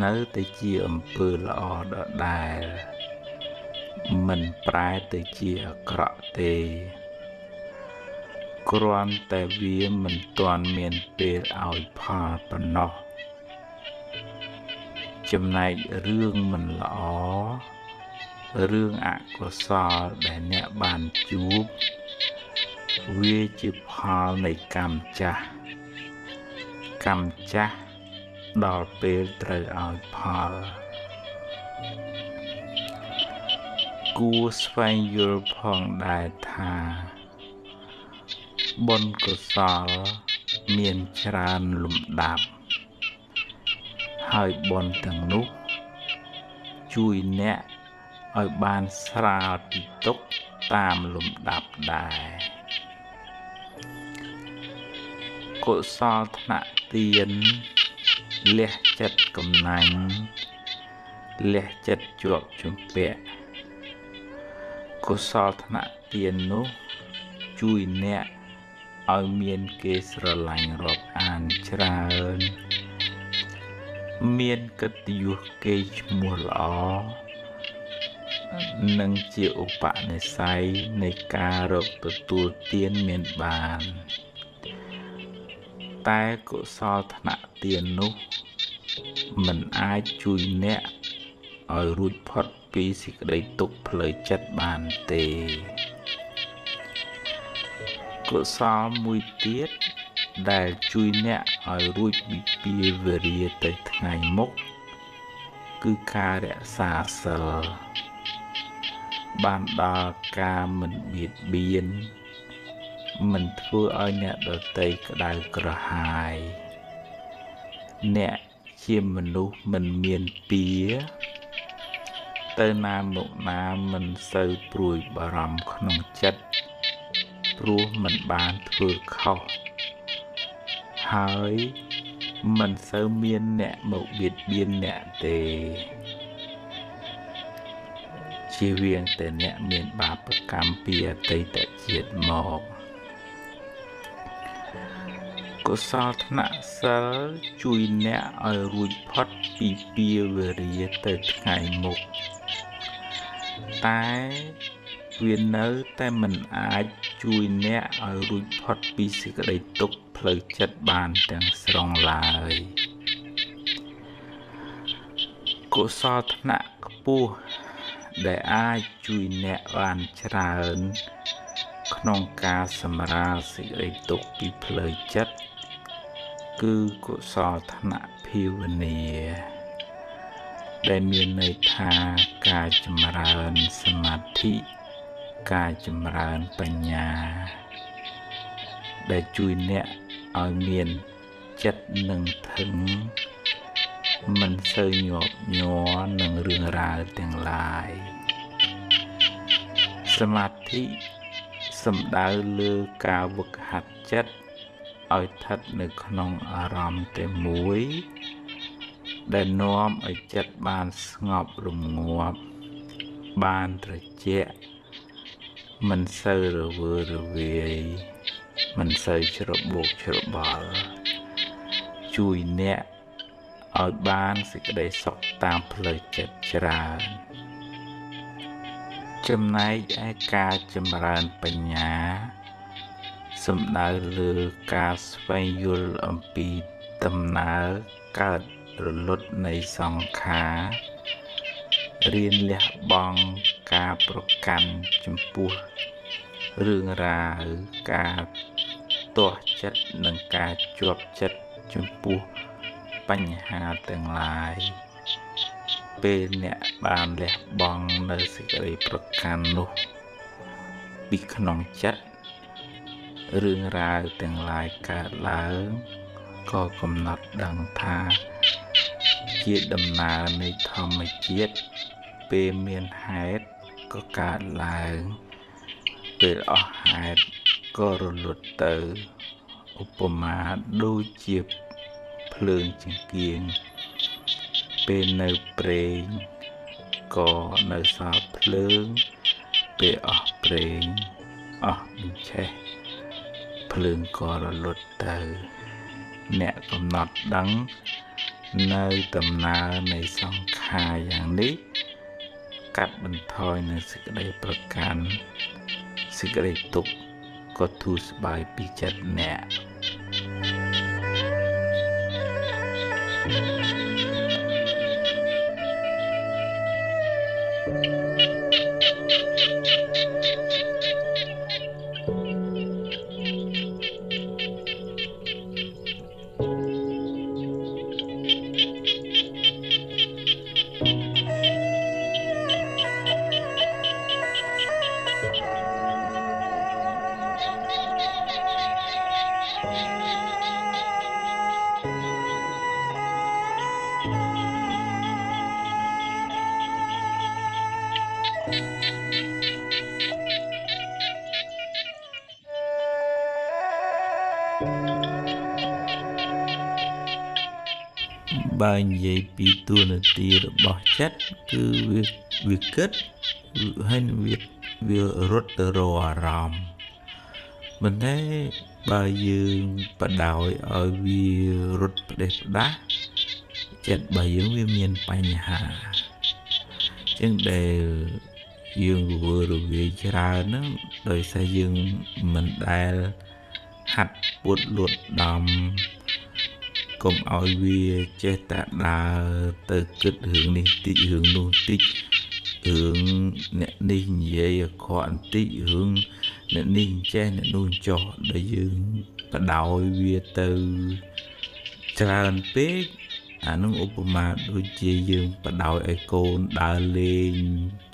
Speaker 1: នៅតែជាអំពើល្អដដែលមិនប្រែទៅជាអាក្រក់ទេគ្រាន់តែវាមិនទាន់មានពេលឲ្យផលប៉ុណ្ណោះចំណែករឿងមិនល្អរឿងអកុសលដែលអ្នកបានជួបវាជាផលនៃកម្មចាស់ដល់ពេលត្រូវឲ្យផលគួរស្វែងយល់ផងដែរថាបុណ្យកុសលមានច្រើនលំដាប់ហ ហើយបនទាំងនោះជួយអ្នកឲ្យបានស្រាលពីទុក្ខតាមលំដាប់ដែរកុសលថ្នាក់ទានលះចិត្តកំណាញ់លះចិត្តជាប់ជំពាក់កុសលថ្នាក់ទាននោះជួយអ្នកឲ្យមានគេស្រឡាញ់រាប់អានច្រើនមានកិត្តិយសគេឈ្មោះល្អនិងជាឧបនិស្ស័យនៃការរកទទួលទានមានបានតែកុសលថ្នាក់ទាននោះមិនអាចជួយអ្នកឲ្យរួចផុតពីសេចក្តីទុក្ខផ្លូវចិត្តបានទេកុសលមួយទៀតដែលជួយអ្នកឲ្យរួចពីពាវេរាទៅថ្ងៃមុខគឺការរក្សាសិលបានដល់ការមិនបៀតបៀនមិនធ្វើឲ្យអ្នកដទៃក្តៅក្រហាយអ្នកជាមនុស្សមិនមានពៀទៅណាមកណាមិនសូវព្រួយបារម្ភក្នុងចិត្តព្រោះមិនបានធ្វើខុសហើយមិនសូវមានអ្នកមកបៀតបៀនអ្នកទេជៀសវាងតែអ្នកមានបាបកម្មពីអតីតជាតិមកកុសលថ្នាក់សិលជួយអ្នកឲ្យរួចផុតពីពាវេរាទៅថ្ងៃមុខតែវានៅតែមិនអាចជួយអ្នកឲ្យរួចផុតពីសេចក្តីទុក្ខផ្លូវចិត្តបានទាំងស្រុងឡើយកុសលថ្នាក់ខ្ពស់ដែលអាចជួយអ្នកបានច្រើនក្នុងការសម្រាលសេចក្តីទុក្ខពីផ្លូវចិត្តគឺកុសលថ្នាក់ភាវនាដែលមានន័យថាការចម្រើនសមាធិការចម្រើនបញ្ញាដែលជួយអ្នកឲ្យមានចិត្តនឹងធឹងមិនសូវញាប់ញ័រនឹងរឿងរ៉ាវទាំងឡាយសមាធិសំដៅលើការវឹកហាត់ចិត្តឲ្យស្ថិតនៅក្នុងអារម្មណ៍តែមួយដែលនាំឲ្យចិត្តបានស្ងប់រងាប់បានត្រជាក់មិនសូវរវើរវាយមិនសូវច្របូកច្របល់ជួយអ្នកឲ្យបានសេចក្តីសុខតាមផ្លូវចិត្តច្រើនចំណែកឯការចម្រើនបញ្ញាសំដៅលើការស្វែងយល់អំពីដំណើរកើតរលត់នៃសង្ខាររៀនលះបង់ការប្រកាន់ចំពោះរឿងរ៉ាវការទាស់ចិត្តនិងការជាប់ចិត្តចំពោះបញ្ហាទាំងឡាយពេលអ្នកបានលះបង់នៅសេចក្តីប្រកាន់នោះពីក្នុងចិត្តរឿងរ៉ាវទាំងឡាយកើតឡើងក៏កំណត់ដឹងថាជាដំណើរនៃធម្មជាតិពេលមានហេតុក៏កើតឡើងពេលអស់ហេតុក៏រលត់ទៅឧបមាដូចជាភ្លើងចង្កៀងពេលនៅព្រេងក៏នៅសល់ភ្លើងពេលអស់ព្រេងអស់បញ្ឆេះភ្លើងក៏រលត់ទៅអ្នកកំណត់ដឹងនៅដំណើរនៃសង្ខារយ៉ាងនេះកាត់បន្ថយនៅសេចក្តីប្រកាន់សេចក្តីទុក្ខក៏ធូរស្បើយពីចិត្តអ្នក បើនិយាយពីតួនាទីរបស់ចិត្តគឺវាគិតហើយវារត់ទៅរកអារម្មណ៍មិនទេបើយើងបដោយឲ្យវារត់ផ្ដេសផ្ដាស់ចិត្តរបស់យើងវាមានបញ្ហាចឹងដែលយើងរវាយច្រើនហ្នឹងដោយសារយើងមិនដែលហាត់ពួតលួតដំកុំឲ្យវាចេះតែដើរទៅគិតរឿងនេះតិចរឿងនោះតិចរឿងអ្នកនេះនិយាយអក្រក់បន្តិចរឿងអ្នកនេះចេះអ្នកនោះចោះដែលយើងបដោយវាទៅច្រើនពេកអានោះឧបមាដូចជាយើងបដោយឲ្យកូនដើរលេង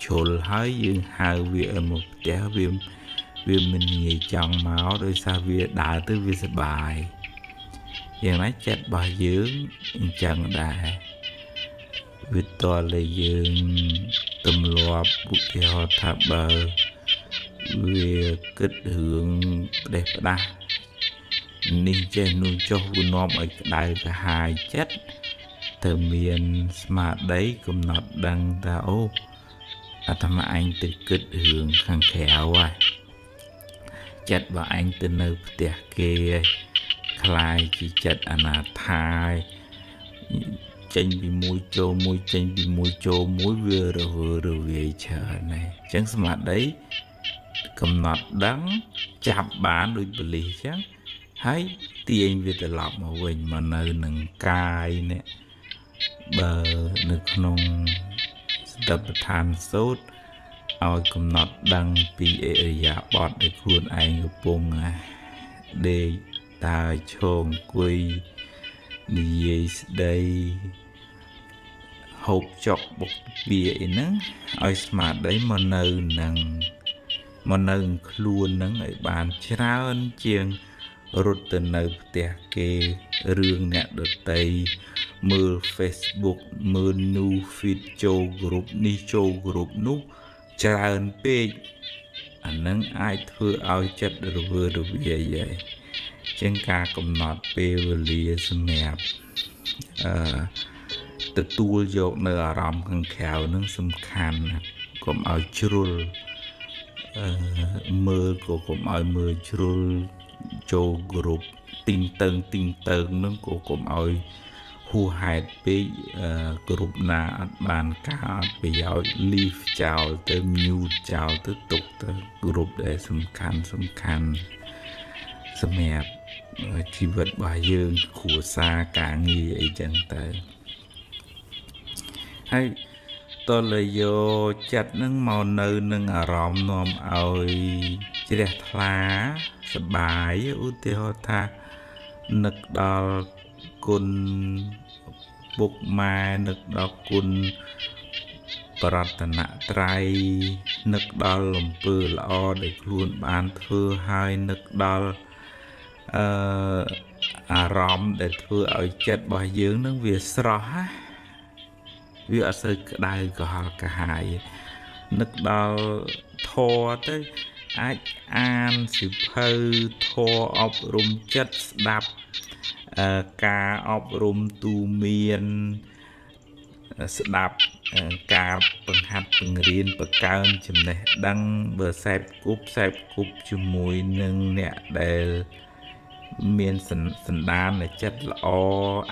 Speaker 1: ជ្រុលហើយយើងហៅវាឲ្យមកផ្ទះវាមិនងាយចង់មកដោយសារវាដើរទៅវាសប្បាយយ៉ាងណាចិត្តរបស់យើងអញ្ចឹងដែរវាតតែយើងទម្លាប់ឧទាហរណ៍ថាបើវាគិតរឿងផ្ដេសផ្ដាស់នេះចេះនោះចុះវានាំឲ្យក្តៅក្រហាយចិត្តទៅមានស្មារតីកំណត់ដឹងថាអូអាត្មាអញទៅគិតរឿងខាងក្រៅហើយចិត្តរបស់អញទៅនៅផ្ទះគេខ្លាយជាចិត្តអនាថាចេញពីមួយចូលមួយចេញពីមួយចូលមួយវារវាយច្រើនណាស់អញ្ចឹងស្មារតីកំណត់ដឹងចាប់បានដូចបលិសអញ្ចឹងហើយទាញវាត្រឡប់មកវិញមកនៅនឹងកាយនេះបើនៅក្នុងសតិប្បដ្ឋានសូត្រឲ្យកំណត់ដឹងពីអរិយាបថដែលខ្លួនឯងកំពុងដេកដើរឈរអង្គុយនិយាយស្ដីហូបចុកបុកវាអីហ្នឹងឲ្យស្មារតីមកនៅនឹងខ្លួនហ្នឹងឲ្យបានច្រើនជាងរត់ទៅនៅផ្ទះគេរឿងអ្នកដតីមើល Facebook មើល New Feed ចូល group នេះចូល group នោះច្រើនពេកអាហ្នឹងអាចធ្វើឲ្យចិត្តរវើរវាយហើយជាងការកំណត់ពេលវេលាសម្រាប់ទទួលយកនៅអារម្មណ៍ខាងក្រៅនឹងសំខាន់ណាស់កុំឲ្យជ្រុលមើលក៏កុំឲ្យមើលជ្រុលចូលគ្រប់ទីងតឹងនឹងក៏កុំឲ្យហួសហេតុពេកគ្រប់ណាអត់បានការអត់ប្រយោជន៍ leave ចោលទៅ mute ចោលទៅទុកទៅគ្រប់ដែលសំខាន់សម្រាប់ជីវិតរបស់យើងគ្រួសារការងារអីចឹងទៅហើយតលយកចិត្តនឹងមកនៅនឹងអារម្មណ៍នាំឲ្យជ្រះថ្លាសបាយឧទាហរណ៍ថានឹកដល់គុណពុកម៉ែនឹកដល់គុណបរតនត្រ័យនឹកដល់អំពើល្អដែលខ្លួនបានធ្វើហើយនឹកដល់អារម្មណ៍ដែលធ្វើឲ្យចិត្តរបស់យើងនឹងវាស្រស់ណាវាអត់សូវក្តៅក្រហល់ក្រហាយនឹកដល់ធម៌ទៅអាចអានសៀវភៅធម៌អប់រំចិត្តស្ដាប់ការអប់រំទូមានស្ដាប់ការបង្ហាត់បង្រៀនបង្កើនចំណេះដឹងបើសែបគប់ជាមួយនឹងអ្នកដែលមានសន្តានចិត្តល្អ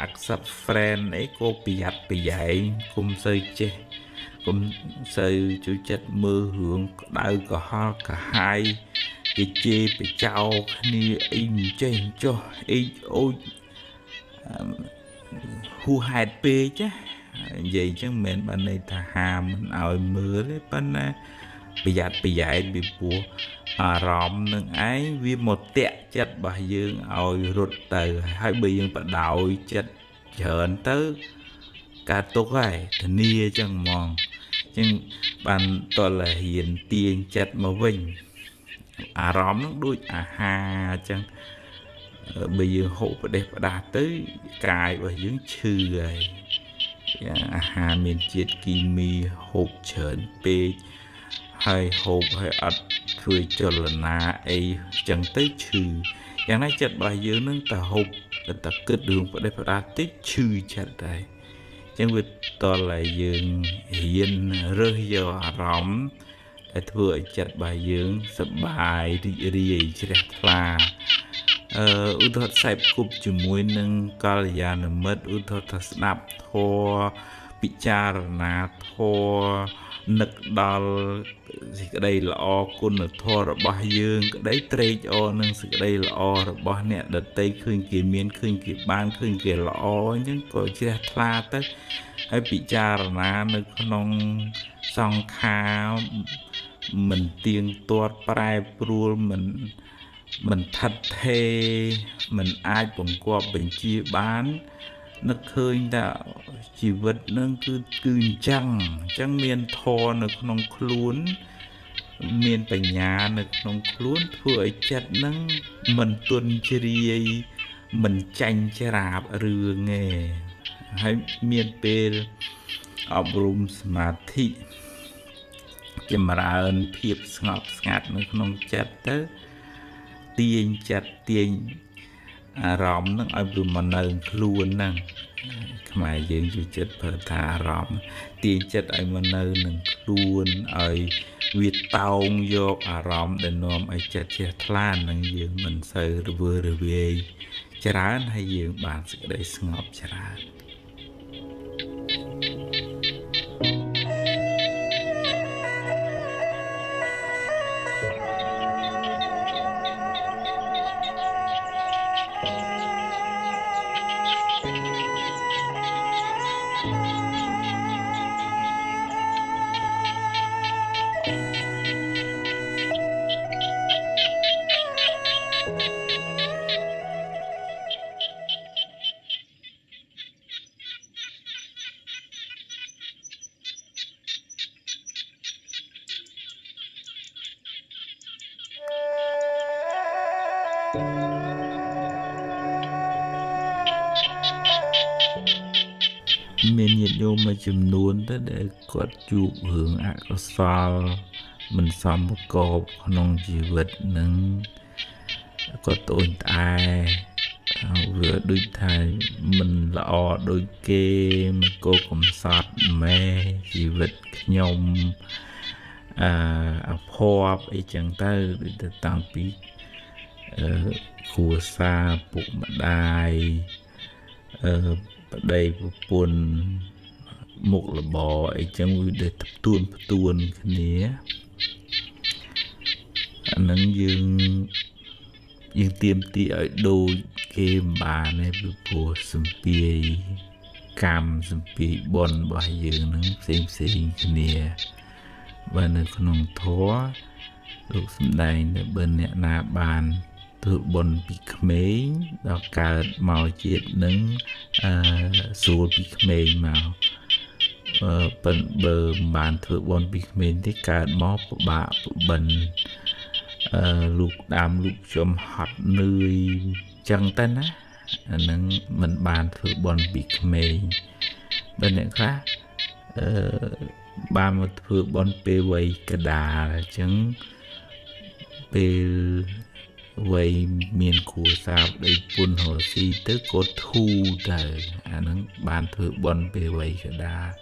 Speaker 1: accept friend អីក៏ប្រយ័ត្នប្រយែងគុំសូវចេះគុំសូវជួយចិត្តមើលរឿងក្តៅក្រហល់ក្រហាយគេជេរបចោគ្នាអីមិនចេះចុះអីអូចហួសហេតុពេកណានិយាយអញ្ចឹងមិនមែនបានន័យថាហាមមិនឲ្យមើលទេប៉ុន្តែប្រយ័ត្នប្រយែងពីព្រោះអារម្មណ៍នឹងឯងវាមកតាក់ចិត្តរបស់យើងឲ្យរត់ទៅហើយបើយើងបដោយចិត្តច្រើនទៅកើតទុកហើយធានាអញ្ចឹងហ្មងអញ្ចឹងបានតលហ៊ានទាញចិត្តមកវិញអារម្មណ៍នឹងដូចអាហារអញ្ចឹងបើយើងហូបផ្ដេសផ្ដាស់ទៅកាយរបស់យើងឈឺហើយអាហារមានជាតិគីមីហូបច្រើនពេក hơi hộp hơi ật vừa cho là na ấy chẳng tới chưอย่างnày chật bài dương nâng ta hộp ta kết đường vào đây phải ra tích chư chật đây chẳng việc to là dương hiền rơi vào rõm để vừa chật bài dương sập bài đi đi chứ đẹp là ưu thuật sạp cụp chữ mùi nâng có là gia nâng mất ưu thuật thật nạp thô bị cha rồi nà thô nực đo cái đây là o côn là thô rồi bao dương cái đấy trê cho nâng sự đây là o rồi bao nè đợt tây khuyên kì miên khuyên kì ban khuyên kì là o nhưng có chứ là tới hay bị cha rồi nà nâng nông song khá mình tiền tuột prai pru mình thật thề mình ai cũng qua bệnh chia bán nó khơi đạo chỉ vật nó cứ chẳng miền thò nó không khốn miền bành nhà nó không khốn vừa chặt nó mình tuân chơi mình tranh chơi rạp rửa nghề hay miền bề ở room smarty chỉ mà ra ơn phiệp ngọt ngạt nó không chặt tới tiền chặt tiền rõm nó ở vùng mà nâng luôn nè mà dương chú chết phở thả rõm tiền chặt ở mà nâng luôn ở việt tàu vô rõm để nôm ở chặt chặt lan nâng dương mình sơ vừa về chả hay dương bạn sẽ để ngọt chả miền nhiệt độ mà chìm nuôn tới để quật chụp hưởng ạ có sao mình xóm một cột non chỉ vật nâng có tồn tại vừa đôi thầy mình lọ đôi kê mà cô cũng sọt mê chỉ vật nhom phô ấy chẳng tới để tăng phí khua xa bụng mà đai đây buồn một là bò ấy chẳng vui để tập tuôn cái này nắng dương tiêm tì ở đôi game bà này bị bùa sầm pì cam sầm pì bòn bài dương nắng xem cái này và nơi con thó lúc sầm đây nơi bên nè na bàn thử bòn bị khmei đó cả màu chết nắng số bị khmei màu bên bờ bàn thử bòn bị khmei thì cả máu bạ bẩn lúc đam lúc chôm hot nơi chẳng tên á nắng mình bàn thử bòn bị khmei bên này khác ba một thử bòn pe vây cả đà chẳng pe vậy miền của sao đây buôn hồ si tới có thu đời nắng bàn thử bòn pe vây cả đà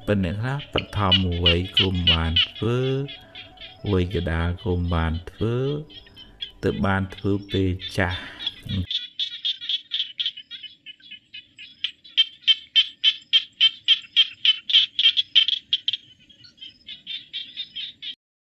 Speaker 1: bên này khác bắt thom vậy cùng bàn phớ vây cả đà cùng bàn phớ tự bàn thử pe cha